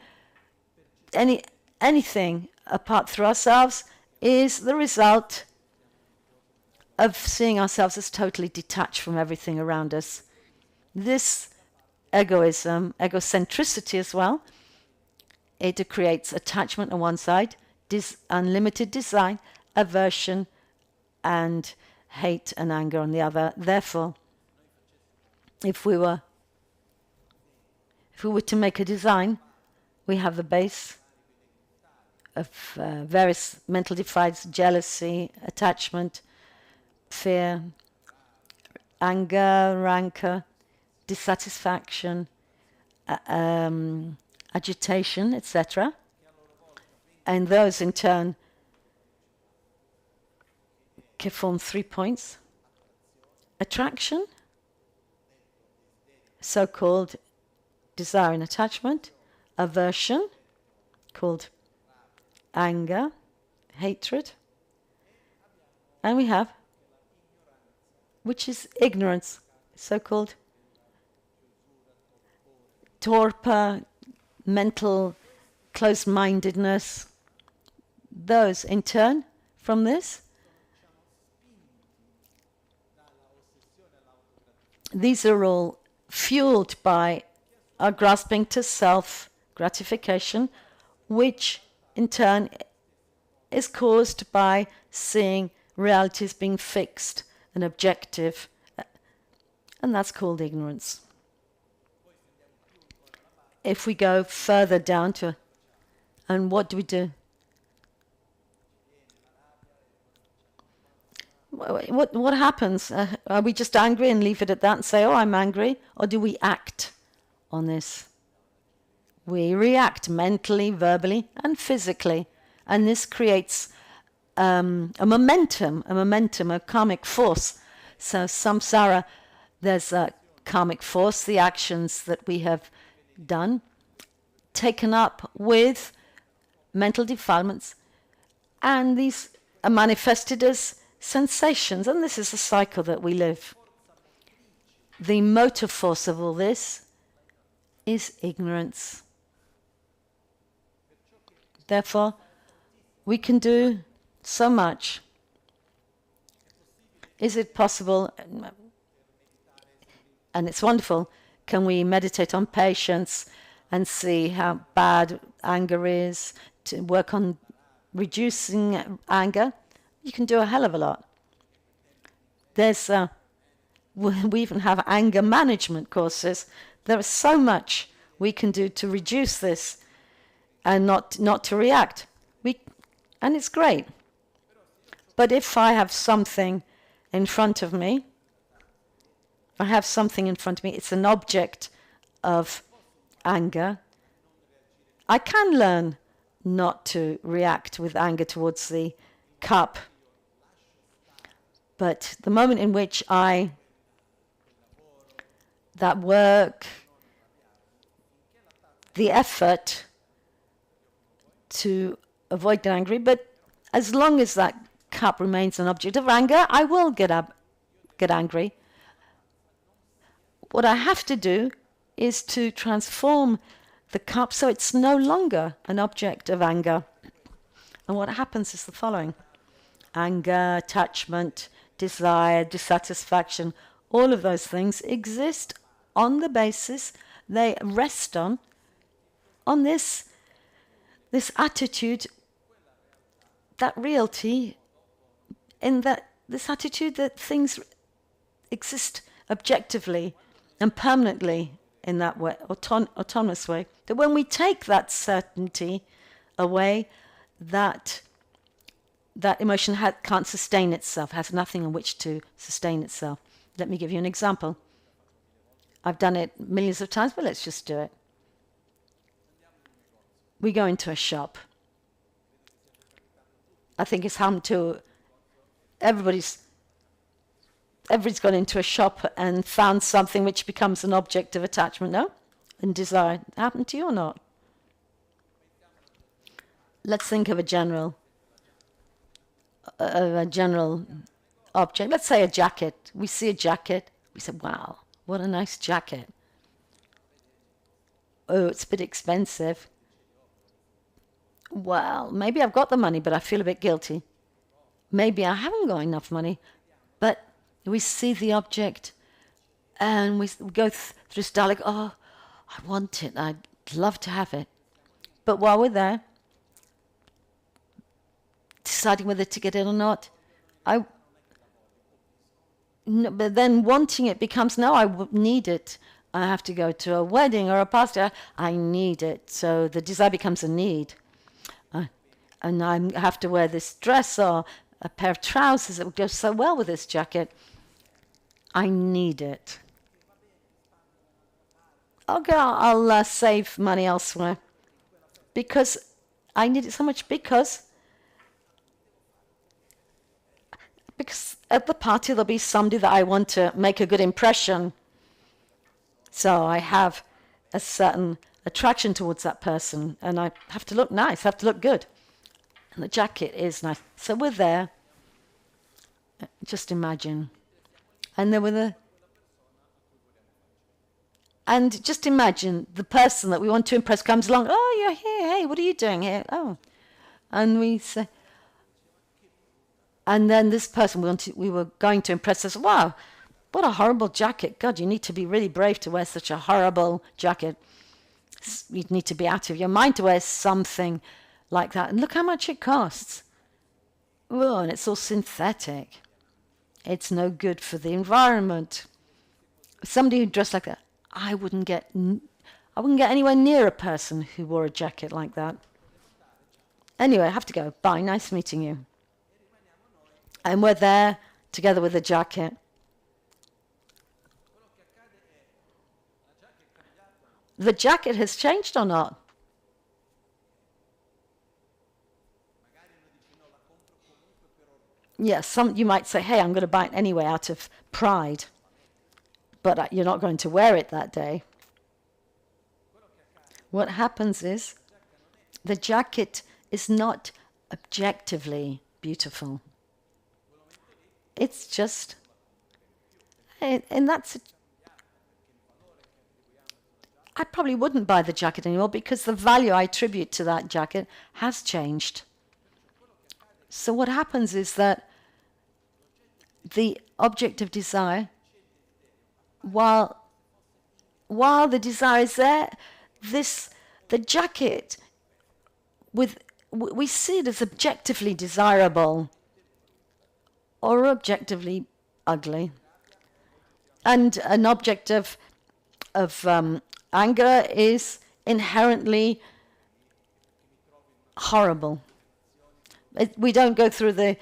anything apart through ourselves, is the result of seeing ourselves as totally detached from everything around us. This egoism, egocentricity as well, it creates attachment on one side, unlimited desire, aversion, and hate and anger on the other. Therefore, if we were to make a design, we have the base of various mental defilements: jealousy, attachment, fear, anger, rancor, dissatisfaction, agitation, etc. And those in turn can form 3 points. Attraction, so-called desire and attachment. Aversion, called anger, hatred. And we have, which is ignorance, so-called torpor, mental closed-mindedness. Those, in turn, from this, these are all fueled by our grasping to self-gratification, which, in turn, is caused by seeing reality as being fixed and objective, and that's called ignorance. If we go further down to, and what do we do? What happens? Are we just angry and leave it at that and say, oh, I'm angry? Or do we act on this? We react mentally, verbally, and physically. And this creates a momentum, a karmic force. So samsara, there's a karmic force, the actions that we have done, taken up with mental defilements, and these are manifested as sensations, and this is the cycle that we live. The motive force of all this is ignorance. Therefore, we can do so much. Is it possible, and it's wonderful, can we meditate on patience and see how bad anger is, to work on reducing anger? You can do a hell of a lot. We even have anger management courses. There is so much we can do to reduce this and not to react. And it's great. But if I have something in front of me, it's an object of anger, I can learn not to react with anger towards the cup. But the moment in which that work, the effort to avoid getting angry, but as long as that cup remains an object of anger, I will get angry. What I have to do is to transform the cup so it's no longer an object of anger. And what happens is the following: anger, attachment, desire, dissatisfaction, all of those things exist on the basis, they rest on this attitude, that reality, in that this attitude that things exist objectively and permanently in that way, autonomous way, that when we take that certainty away, that emotion can't sustain itself, has nothing on which to sustain itself. Let me give you an example. I've done it millions of times, but let's just do it. We go into a shop. I think it's happened to everybody's gone into a shop and found something which becomes an object of attachment, no? And desire. Happened to you or not? Let's think of a general object. Let's say a jacket. We see a jacket. We say, wow, what a nice jacket. Oh, it's a bit expensive. Well, maybe I've got the money, but I feel a bit guilty. Maybe I haven't got enough money, but we see the object and we go through this dialogue, oh, I want it, I'd love to have it. But while we're there, deciding whether to get it or not, but then wanting it becomes, no, I need it. I have to go to a wedding or a party, I need it. So the desire becomes a need. And I have to wear this dress or a pair of trousers that would go so well with this jacket. I need it. Okay, I'll save money elsewhere. Because I need it so much because at the party there'll be somebody that I want to make a good impression. So I have a certain attraction towards that person and I have to look nice, have to look good. And the jacket is nice. So we're there. Just imagine. And then and just imagine the person that we want to impress comes along. Oh, you're here. Hey, what are you doing here? Oh. And we say, and then this person we were going to impress us. Wow, what a horrible jacket. God, you need to be really brave to wear such a horrible jacket. You need to be out of your mind to wear something like that. And look how much it costs. Oh, and it's all synthetic. It's no good for the environment. Somebody who dressed like that, I wouldn't get anywhere near a person who wore a jacket like that. Anyway, I have to go. Bye, nice meeting you. And we're there together with the jacket. The jacket has changed or not? Yes, you might say, hey, I'm going to buy it anyway out of pride. But you're not going to wear it that day. What happens is the jacket is not objectively beautiful. It's just, and that's, I probably wouldn't buy the jacket anymore because the value I attribute to that jacket has changed. So what happens is that the object of desire, while the desire is there, the jacket, we see it as objectively desirable or objectively ugly. And an object of anger is inherently horrible. We don't go through the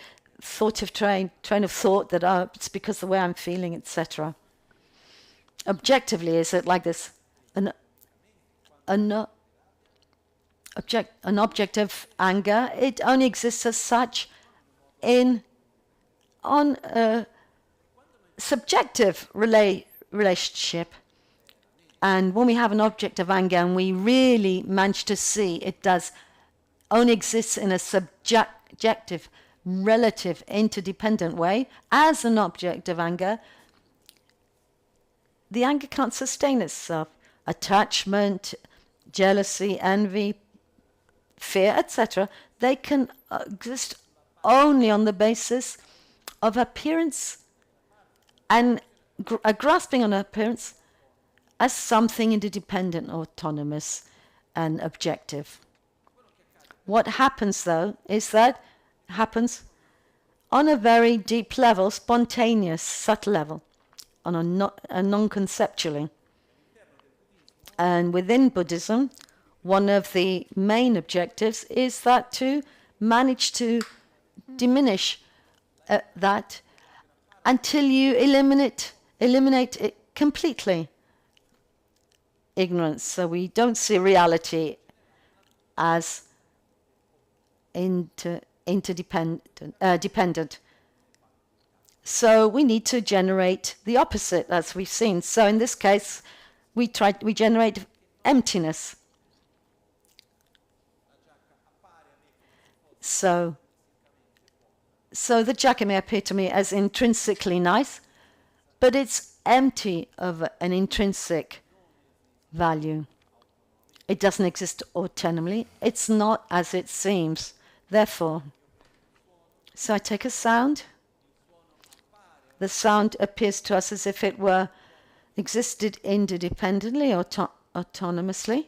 train of thought that it's because of the way I'm feeling, etc. Objectively, is it like this? An object of anger, it only exists as such on a subjective relationship. And when we have an object of anger and we really manage to see it does only exists in a subjective, relative, interdependent way as an object of anger, the anger can't sustain itself. Attachment, jealousy, envy, fear, etc., they can exist only on the basis of appearance and a grasping on appearance as something interdependent, autonomous, and objective. What happens, though, is that happens on a very deep level, spontaneous, subtle level, on a non-conceptually. And within Buddhism, one of the main objectives is that to manage to diminish that until you eliminate it completely. ignorance. So we don't see reality as dependent. So we need to generate the opposite, as we've seen. So in this case, we generate emptiness. So the jacka may appear to me as intrinsically nice, but it's empty of an intrinsic value. It doesn't exist autonomously. It's not as it seems. Therefore, so I take a sound. The sound appears to us as if it were existed interdependently or autonomously,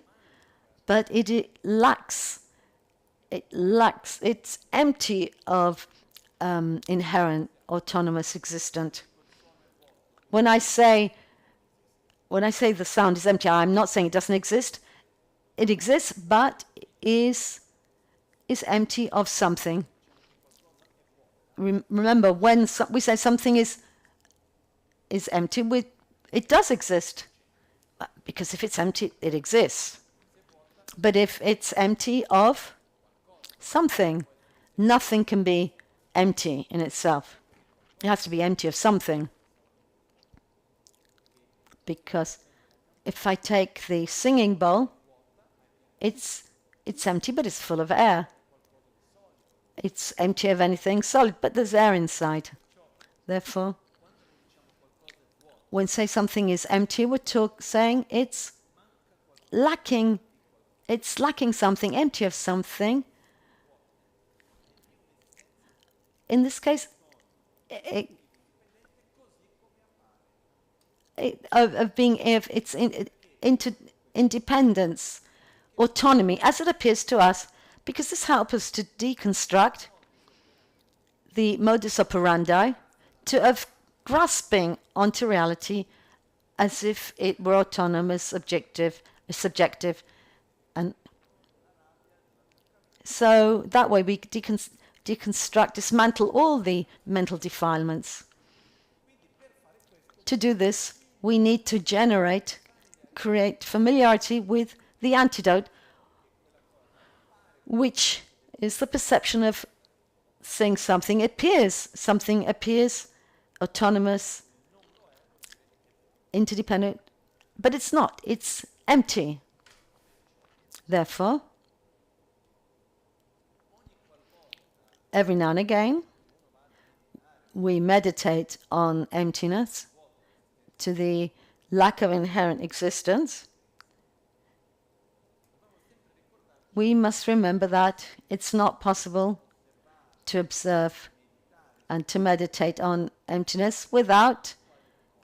but it lacks. It's empty of inherent autonomous existence. When I say the sound is empty, I'm not saying it doesn't exist. It exists, but is empty of something. Remember, when we say something is empty, it does exist. Because if it's empty, it exists. But if it's empty of something, nothing can be empty in itself. It has to be empty of something. Because if I take the singing bowl, it's empty, but it's full of air. It's empty of anything solid, but there's air inside. Therefore, when say something is empty, we're saying it's lacking something, empty of something. In this case, it's independence, autonomy, as it appears to us, because this helps us to deconstruct the modus operandi of grasping onto reality as if it were autonomous, subjective, and so that way we deconstruct, dismantle all the mental defilements. To do this, we need to create familiarity with the antidote, which is the perception of seeing something appears autonomous, interdependent, but it's not, it's empty. Therefore, every now and again, we meditate on emptiness, to the lack of inherent existence. We must remember that it's not possible to observe and to meditate on emptiness without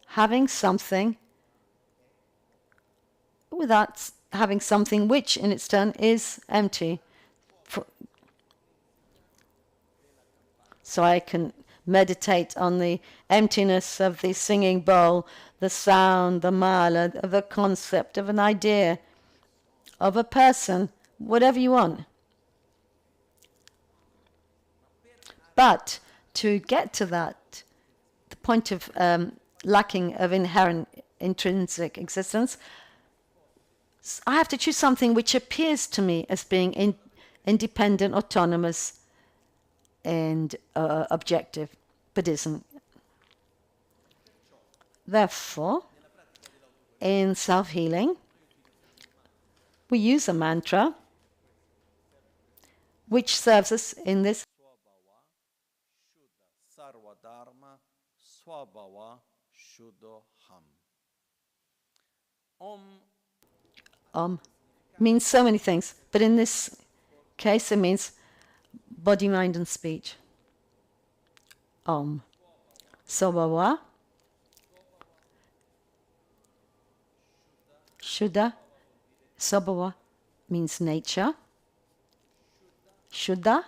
having something which in its turn is empty. So I can meditate on the emptiness of the singing bowl, the sound, the mala, of a concept, of an idea, of a person, whatever you want. But to get to that, the point of lacking of inherent intrinsic existence, I have to choose something which appears to me as being independent, autonomous, and objective, but isn't. Therefore, in self-healing, we use a mantra which serves us in this. Om means so many things, but in this case it means body, mind, and speech. Om. Sobhava. Shuddha. Sobhava means nature. Shuddha.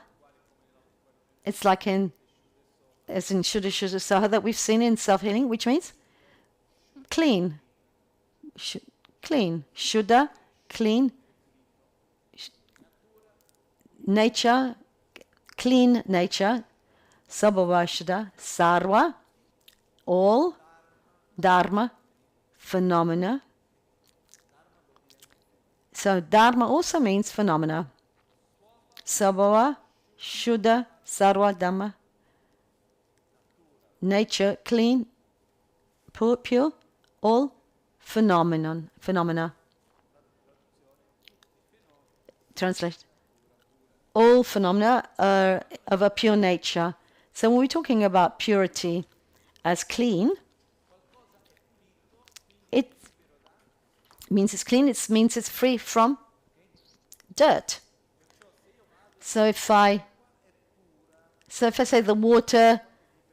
It's like as in Shuddha Shuddha Saha that we've seen in self-healing, which means clean. Clean. Shuddha, clean. Nature, clean nature. Sabhava Shuddha, Sarva, all. Dharma, phenomena. So Dharma also means phenomena. Sabhava, Shuddha, Sarva Dhamma. Nature, clean, pure, all phenomena. Translate. All phenomena are of a pure nature. So when we're talking about purity as clean, it means it's clean, it means it's free from dirt. So if I say the water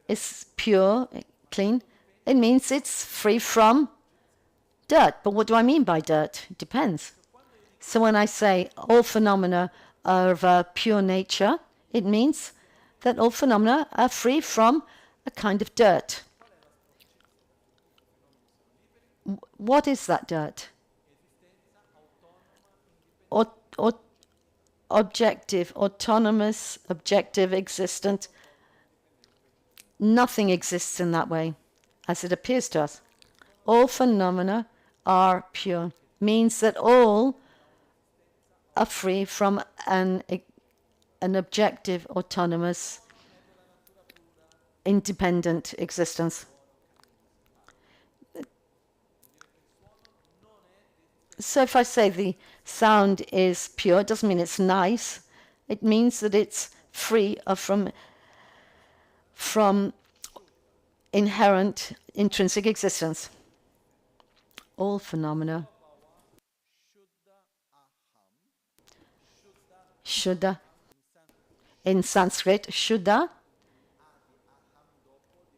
is pure, clean, it means it's free from dirt. But what do I mean by dirt? It depends. So when I say all phenomena are of a pure nature, it means that all phenomena are free from a kind of dirt. What is that dirt? Objective, autonomous, objective, existent. Nothing exists in that way, as it appears to us. All phenomena are pure. Means that all are free from an objective, autonomous, independent existence. So if I say the sound is pure, it doesn't mean it's nice. It means that it's free from inherent, intrinsic existence. All phenomena. Shuddha. In Sanskrit, Shuddha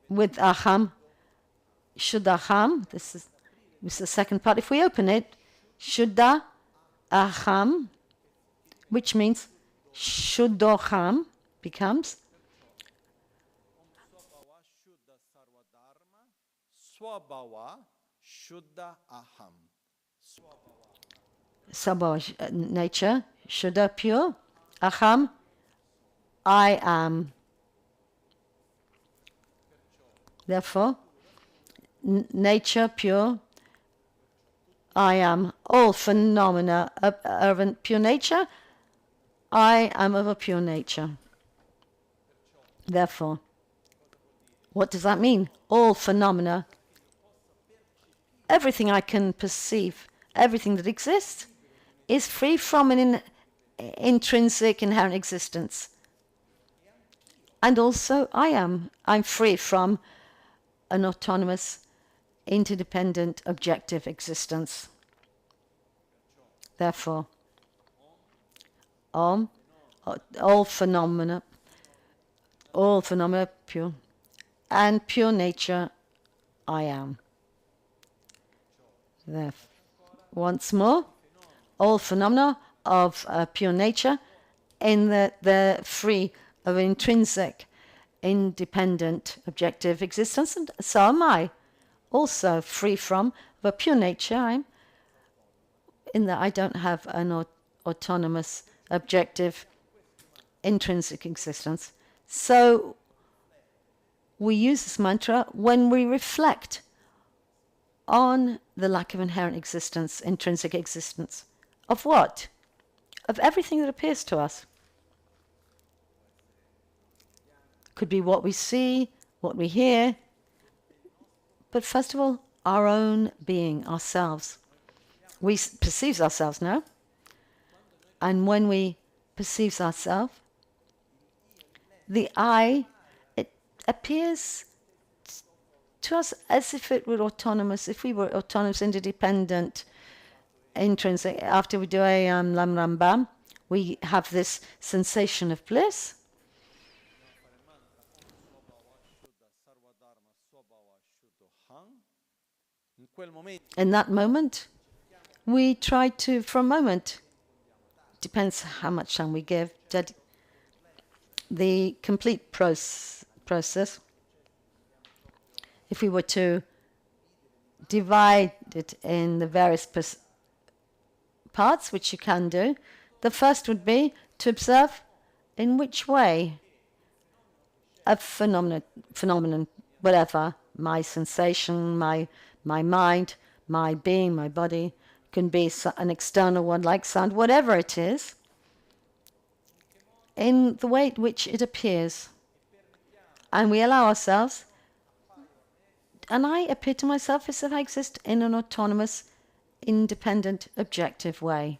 with aham. Shuddhaham. This is the second part. If we open it, Shuddha aham, which means Shuddhaham becomes
Swabhava Shuddha Aham.
Sabhava, nature, Shuddha, pure, aham, I am. Therefore, nature, pure, I am. All phenomena are of a pure nature. I am of a pure nature. Therefore, what does that mean? All phenomena, everything I can perceive, everything that exists, is free from an intrinsic, inherent existence. And also, I am. I'm free from an autonomous, interdependent, objective existence. Therefore, all phenomena pure, and pure nature, I am. Therefore, once more, all phenomena of pure nature, in that they're free of intrinsic, independent, objective existence, and so am I. Also free from the pure nature, I'm in that I don't have an autonomous, objective, intrinsic existence. So we use this mantra when we reflect on the lack of inherent existence, intrinsic existence. Of what? Of everything that appears to us. Could be what we see, what we hear, but first of all, our own being, ourselves. We perceive ourselves now, and when we perceive ourselves, the I, it appears to us as if it were autonomous, if we were autonomous, interdependent, intrinsic. After we do a Lam Ram Bam, we have this sensation of bliss. In that moment, we try to, for a moment, depends how much time we give, the complete process. If we were to divide it in the various parts, which you can do, the first would be to observe in which way a phenomenon, whatever, my sensation, my mind, my being, my body, can be an external one like sound, whatever it is, in the way in which it appears. And we allow ourselves, and I appear to myself as if I exist in an autonomous, independent, objective way.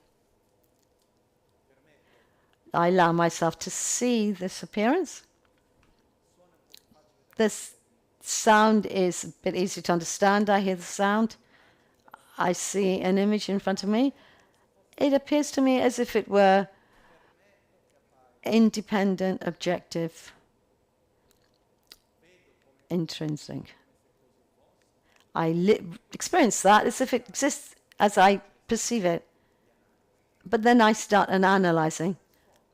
I allow myself to see this appearance. This sound is a bit easy to understand. I hear the sound. I see an image in front of me. It appears to me as if it were independent, objective, intrinsic. I experience that as if it exists as I perceive it. But then I start analyzing.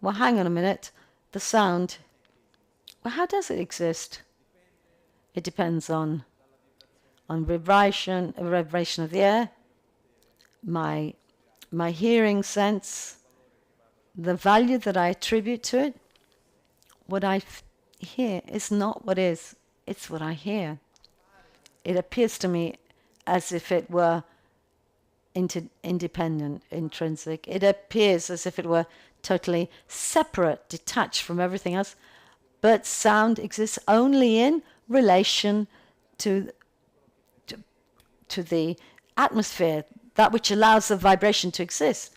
Well, hang on a minute. The sound, well, how does it exist? It depends on vibration of the air, my hearing sense, the value that I attribute to it. What I hear is not what is, it's what I hear. It appears to me as if it were independent, intrinsic. It appears as if it were totally separate, detached from everything else. But sound exists only in relation to the atmosphere, that which allows the vibration to exist.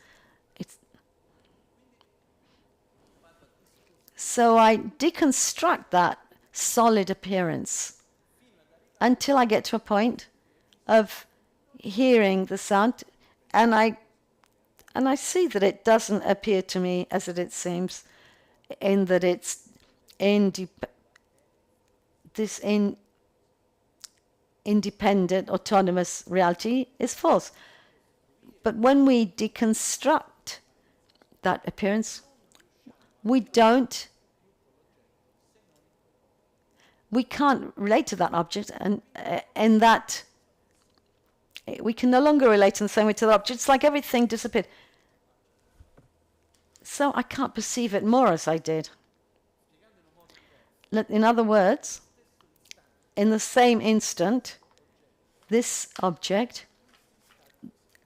So I deconstruct that solid appearance until I get to a point of hearing the sound, and I see that it doesn't appear to me as it seems, in that it's independent, autonomous reality is false. But when we deconstruct that appearance, we can't relate to that object, and in that we can no longer relate in the same way to the object. It's like everything disappeared. So I can't perceive it more as I did. In other words, in the same instant, this object,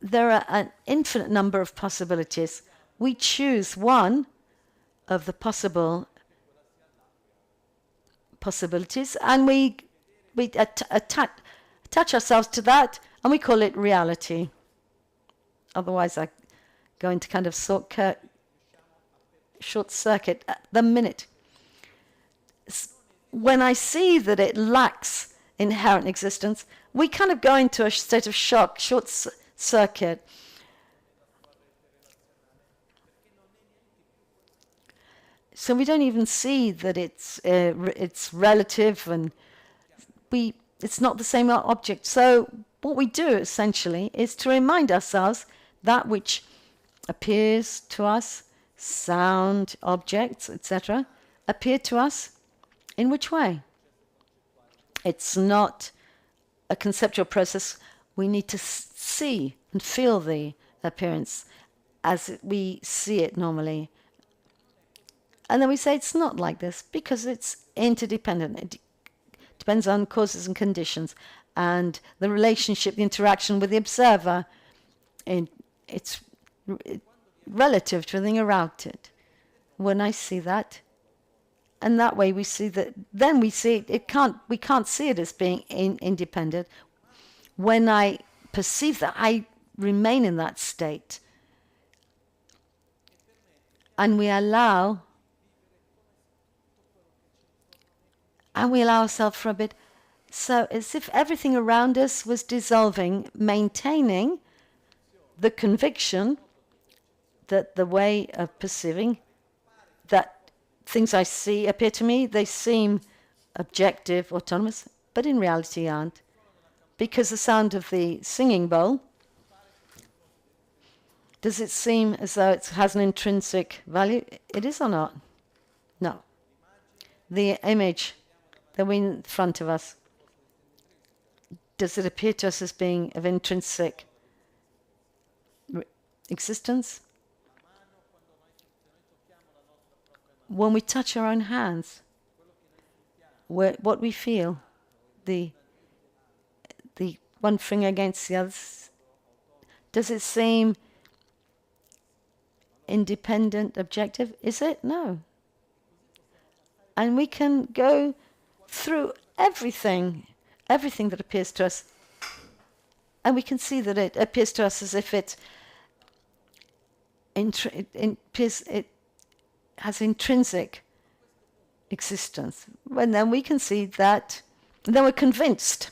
there are an infinite number of possibilities. We choose one of the possibilities, and we attach ourselves to that, and we call it reality. Otherwise, I go into kind of short circuit at the minute. When I see that it lacks inherent existence, we kind of go into a state of shock, short circuit. So we don't even see that it's relative, and it's not the same object. So what we do essentially is to remind ourselves that which appears to us, sound, objects, etc., appear to us in which way? It's not a conceptual process. We need to see and feel the appearance as we see it normally. And then we say it's not like this because it's interdependent. It depends on causes and conditions and the relationship, the interaction with the observer. It's relative to everything around it. When I see that, and that way we see that, then we see we can't see it as being independent. When I perceive that, I remain in that state. And we allow ourselves for a bit, so as if everything around us was dissolving, maintaining the conviction that the way of perceiving, that things I see appear to me, they seem objective, autonomous, but in reality aren't. Because the sound of the singing bowl, does it seem as though it has an intrinsic value? It is or not? No. The image that we in front of us, does it appear to us as being of intrinsic existence? When we touch our own hands, what we feel, the one finger against the other, Does it seem independent, objective? Is it? No. And we can go through everything that appears to us, and we can see that it appears to us as if it has intrinsic existence. And then we can see that, and then we're convinced,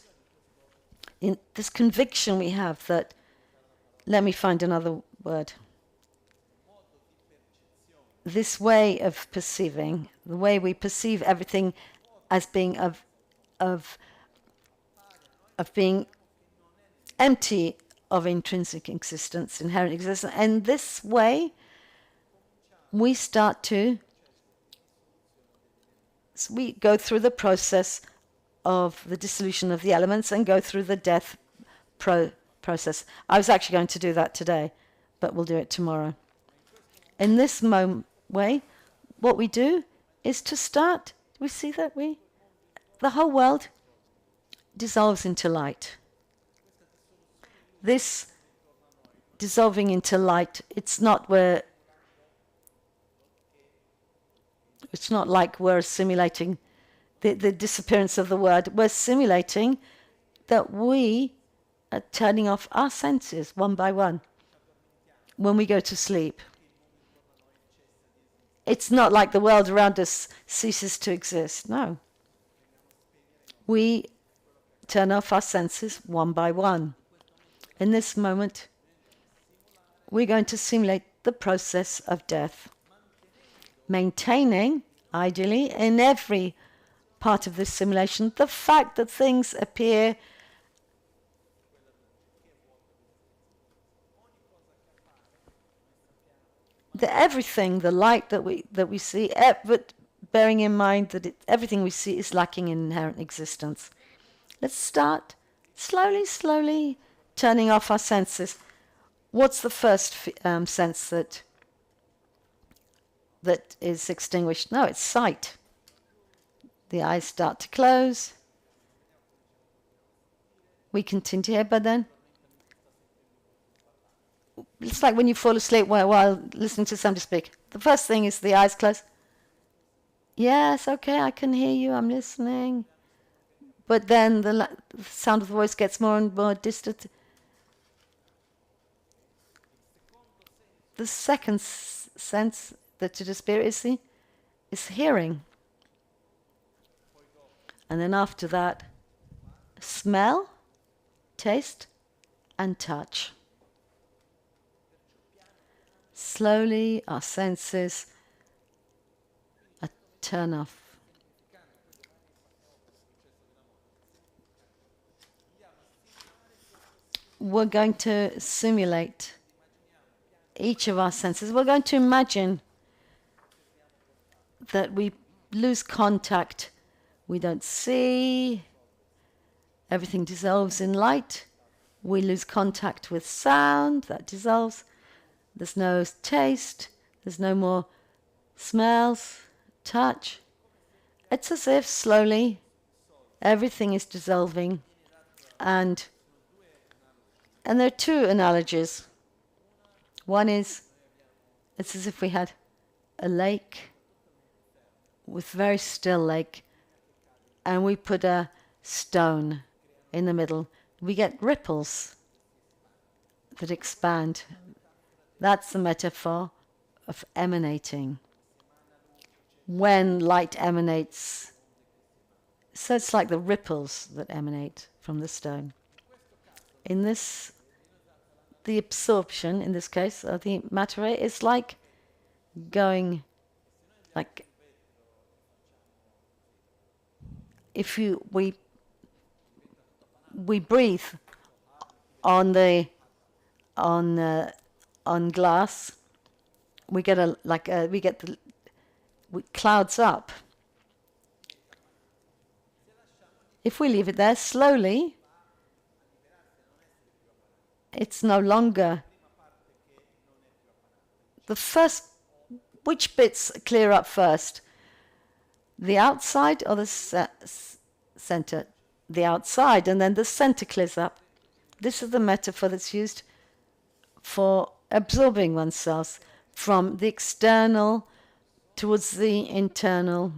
in this conviction we have that, let me find another word, this way of perceiving, the way we perceive everything as being of being empty of intrinsic existence, inherent existence. And this way, we start to, so we go through the process of the dissolution of the elements and go through the death process. I was actually going to do that today, but we'll do it tomorrow. In this way, what we do is to start, we see that the whole world dissolves into light. This dissolving into light, it's not like we're simulating the disappearance of the word. We're simulating that we are turning off our senses one by one when we go to sleep. It's not like the world around us ceases to exist. No. We turn off our senses one by one. In this moment, we're going to simulate the process of death, maintaining, ideally, in every part of this simulation, the fact that things appear everything, the light that we see, but bearing in mind that everything we see is lacking in inherent existence. Let's start slowly turning off our senses. What's the first sense that is extinguished? No, it's sight. The eyes start to close. We continue here, but then it's like when you fall asleep while listening to somebody speak. The first thing is the eyes close. Yes, okay, I can hear you, I'm listening. But then the sound of the voice gets more and more distant. The second sense that to disappear is hearing. And then after that, smell, taste, and touch. Slowly, our senses are turned off. We're going to simulate each of our senses. We're going to imagine that we lose contact. We don't see. Everything dissolves in light. We lose contact with sound. That dissolves. There's no taste. There's no more smells, touch. It's as if slowly everything is dissolving. And there are two analogies. One is, it's as if we had a lake, with very still lake, and we put a stone in the middle. We get ripples that expand. That's the metaphor of emanating. When light emanates, so it's like the ripples that emanate from the stone. In this, the absorption, in this case, of the matter is like going, like if we breathe on glass, we get clouds up. If we leave it there slowly, it's no longer the first. Which bits clear up first? The outside or the center? The outside, and then the center clears up. This is the metaphor that's used for absorbing oneself from the external towards the internal.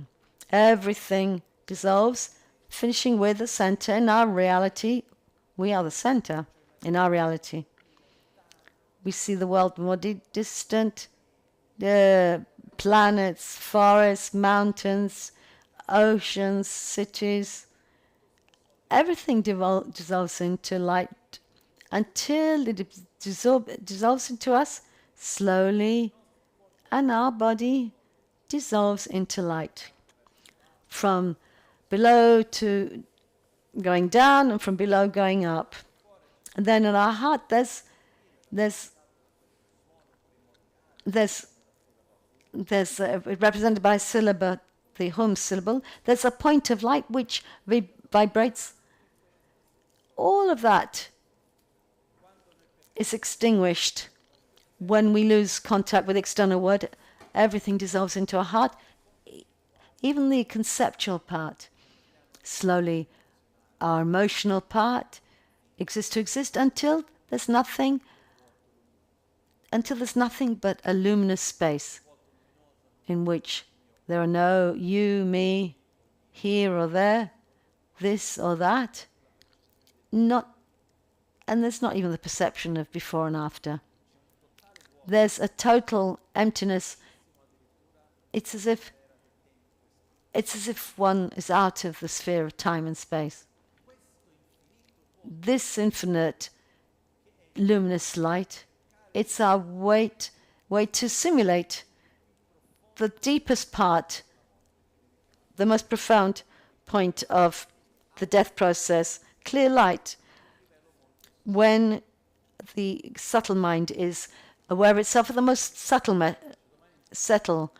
Everything dissolves, finishing with the center. In our reality, we are the center. In our reality, we see the world more distant, the planets, forests, mountains, oceans, cities. Everything dissolves into light until it dissolves into us slowly, and our body dissolves into light. From below to going down, and from below going up. And then in our heart, there's represented by a syllable, the hum syllable. There's a point of light which vibrates. All of that is extinguished when we lose contact with the external world. Everything dissolves into our heart, even the conceptual part. Slowly, our emotional part exists to exist until there's nothing but a luminous space in which there are no you, me, here or there, this or that. And there's not even the perception of before and after. There's a total emptiness. It's as if one is out of the sphere of time and space. This infinite luminous light, it's our way to simulate the deepest part, the most profound point of the death process. Clear light, when the subtle mind is aware of itself at the most subtle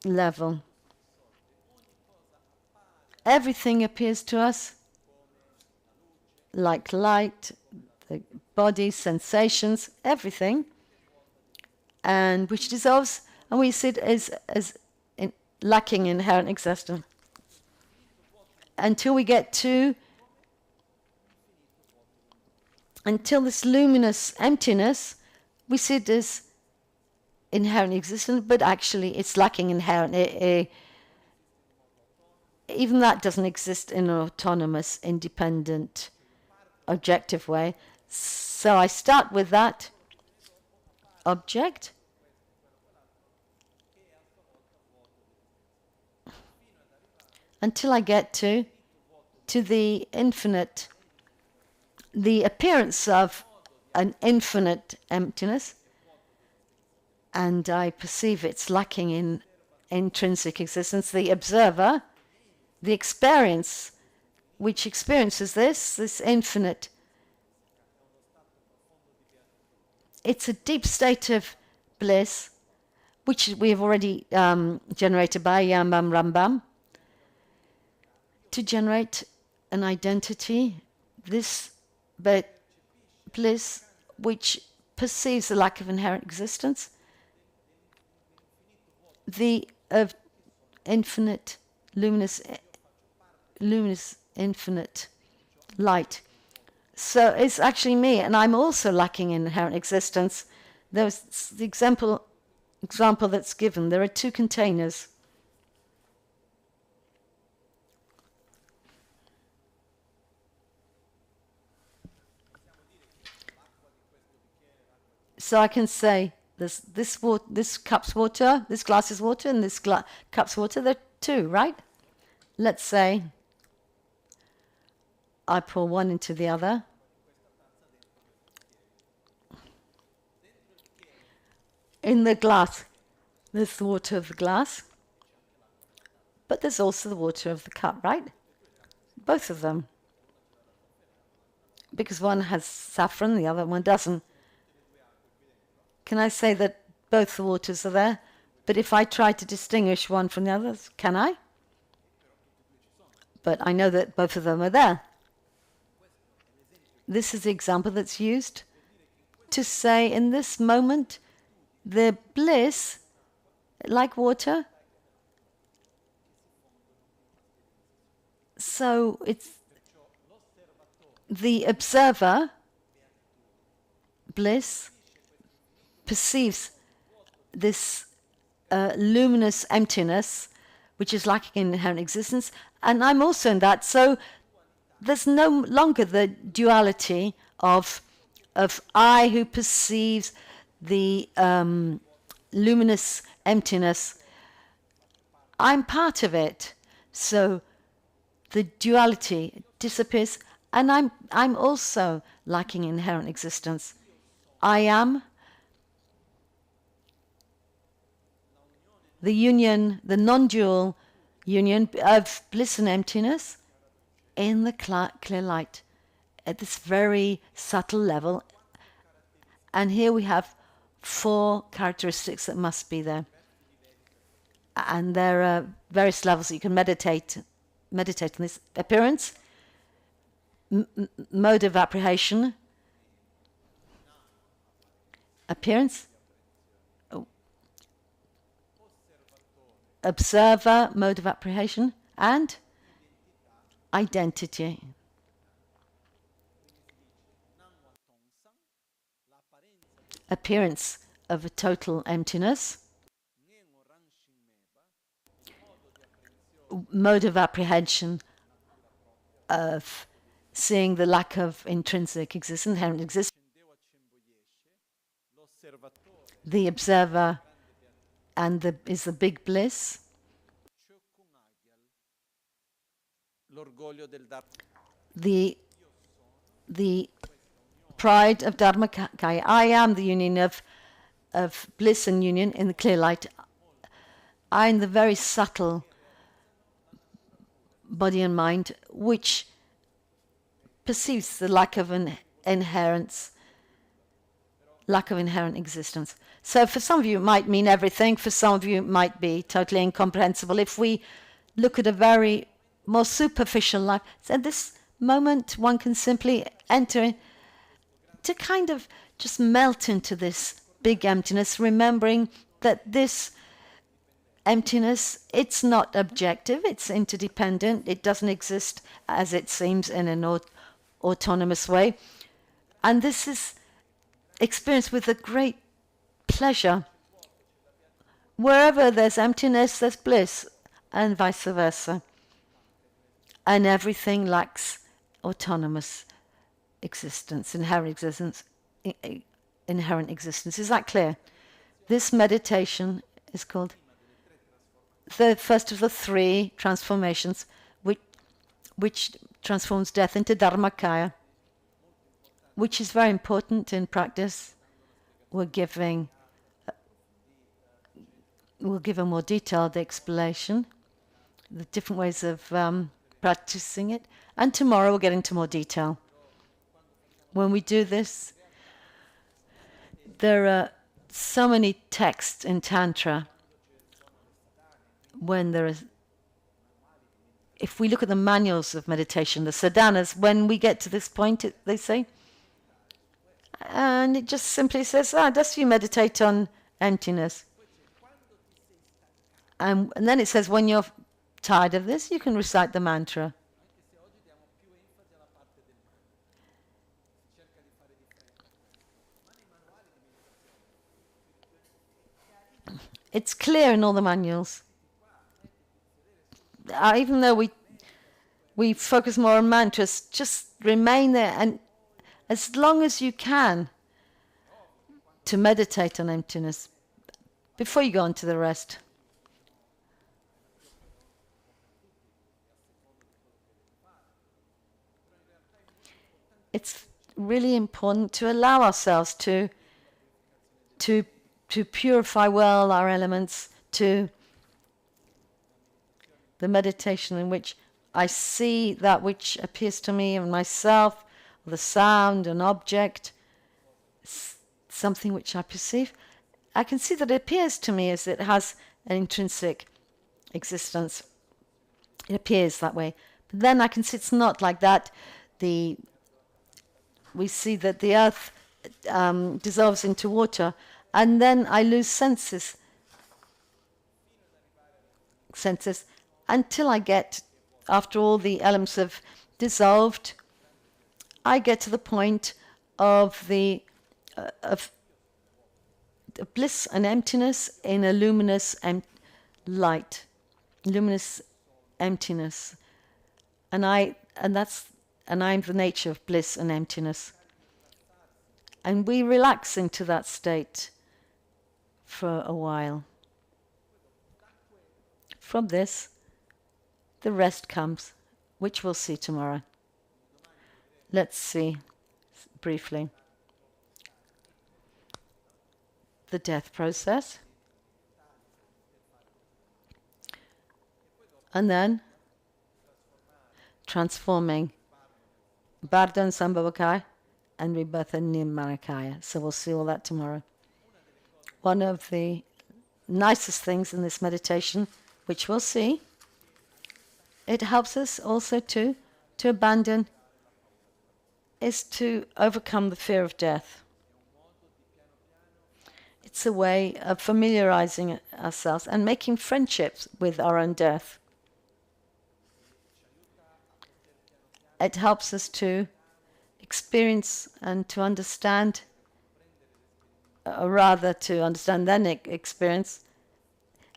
level. Everything appears to us like light, the body, sensations, everything, and which dissolves, and we see it as lacking inherent existence. Until this luminous emptiness, we see it as inherent existence, but actually it's lacking inherent. Even that doesn't exist in an autonomous, independent, objective way. So I start with that object, until I get to the infinite, the appearance of an infinite emptiness, and I perceive it's lacking in intrinsic existence. The observer, the experience which experiences this infinite, it's a deep state of bliss, which we have already generated by Yambam Rambam, to generate an identity, this bliss which perceives the lack of inherent existence, the infinite, luminous, infinite light. So it's actually me, and I'm also lacking in inherent existence. There's the example that's given. There are two containers. So I can say this cup's water, this glass is water, and this cup's water. They're two, right? Let's say I pour one into the other. In the glass, there's the water of the glass, but there's also the water of the cup, right? Both of them. Because one has saffron, the other one doesn't. Can I say that both the waters are there? But if I try to distinguish one from the others, can I? But I know that both of them are there. This is the example that's used to say in this moment, the bliss, like water, so it's the observer, bliss, perceives this luminous emptiness, which is lacking in inherent existence, and I'm also in that. So there's no longer the duality of I who perceives the luminous emptiness. I'm part of it. So the duality disappears, and I'm also lacking inherent existence. I am the union, the non-dual union of bliss and emptiness in the clear light at this very subtle level. And here we have 4 characteristics that must be there. And there are various levels that you can meditate on this. Appearance, mode of apprehension, appearance, observer, mode of apprehension, and identity. Appearance of a total emptiness, mode of apprehension of seeing the lack of intrinsic existence, inherent existence. The observer and is the big bliss. The pride of Dharmakaya. I am the union of bliss and union in the clear light. I am the very subtle body and mind which perceives the lack of inherent existence. So for some of you it might mean everything, for some of you it might be totally incomprehensible. If we look at a very more superficial life, so at this moment one can simply enter in to kind of just melt into this big emptiness, remembering that this emptiness, it's not objective, it's interdependent, it doesn't exist as it seems in an autonomous way. And this is experienced with a great pleasure. Wherever there's emptiness, there's bliss, and vice versa. And everything lacks autonomous existence, inherent existence. Is that clear? This meditation is called the first of the 3 transformations, which transforms death into Dharmakaya, which is very important in practice. We'll give a more detailed explanation, the different ways of practicing it, and tomorrow we'll get into more detail. When we do this, there are so many texts in Tantra. If we look at the manuals of meditation, the sadhanas, when we get to this point, they say, and it just simply says, just you meditate on emptiness. And then it says, when you're tired of this, you can recite the mantra. It's clear in all the manuals. Even though we focus more on mantras, just remain there, and as long as you can, to meditate on emptiness before you go on to the rest. It's really important to allow ourselves to purify well our elements, to the meditation in which I see that which appears to me in myself, the sound, an object, something which I perceive. I can see that it appears to me as it has an intrinsic existence. It appears that way. But then I can see it's not like that. We see that the earth dissolves into water, and then I lose senses until I get, after all the elements have dissolved, I get to the point of the bliss and emptiness in a luminous light, luminous emptiness, and I'm the nature of bliss and emptiness, and we relax into that state for a while. From this, the rest comes, which we'll see tomorrow. Let's see briefly the death process, and then transforming Bardhan Sambhavakaya and rebirth in Nirmanakaya. So we'll see all that tomorrow. One of the nicest things in this meditation, which we'll see, it helps us also to abandon, is to overcome the fear of death. It's a way of familiarizing ourselves and making friendships with our own death. It helps us to experience and to understand, or rather to understand then experience,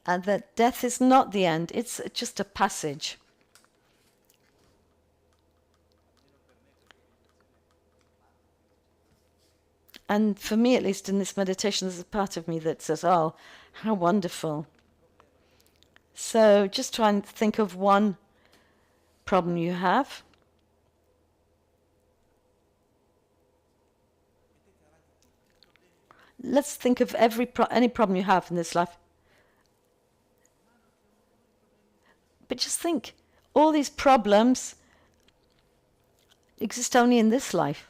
and that death is not the end, it's just a passage. And for me, at least in this meditation, there's a part of me that says, oh, how wonderful. So just try and think of one problem you have. Let's think of any problem you have in this life. But just think, all these problems exist only in this life.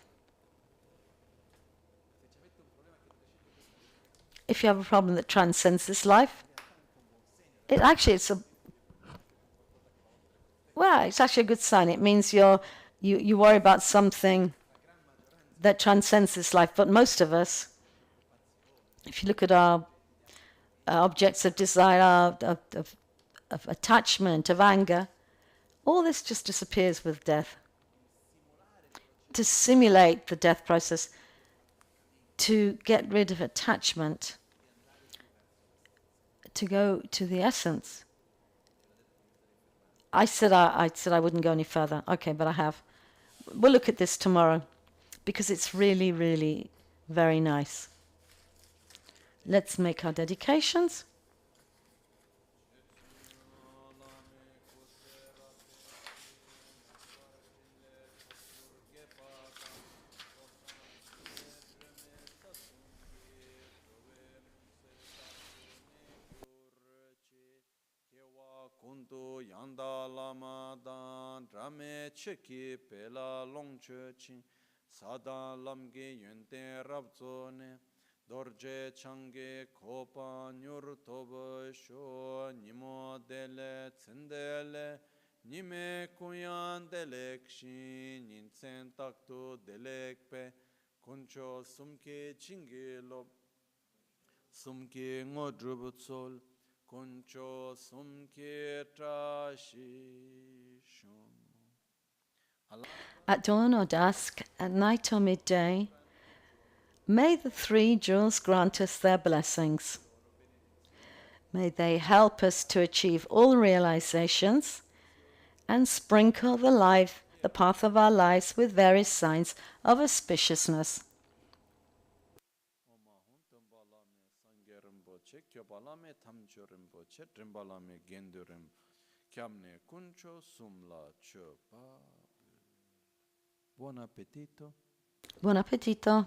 If you have a problem that transcends this life, it's actually a good sign. It means you worry about something that transcends this life. But most of us, if you look at our objects of desire, of attachment, of anger, all this just disappears with death. To simulate the death process, to get rid of attachment, to go to the essence. I said I wouldn't go any further. Okay, but I have. We'll look at this tomorrow because it's really, really very nice. Let's make our dedications.
Kuntu yanda lama dan rame cheki pela longche chin sada lamge yente rabzone dorje change kopa nyur toba sho nimo dele tsendele nime kuyan delek shin ninsen taktu delek pe kuncho sumke chinge lob sumke ngodrubutsol Kuncho sumke trashi shum.
At dawn or dusk, at night or midday, may the three jewels grant us their blessings. May they help us to achieve all realizations and sprinkle the path of our lives with various signs of auspiciousness.
Buon appetito.
Buon appetito.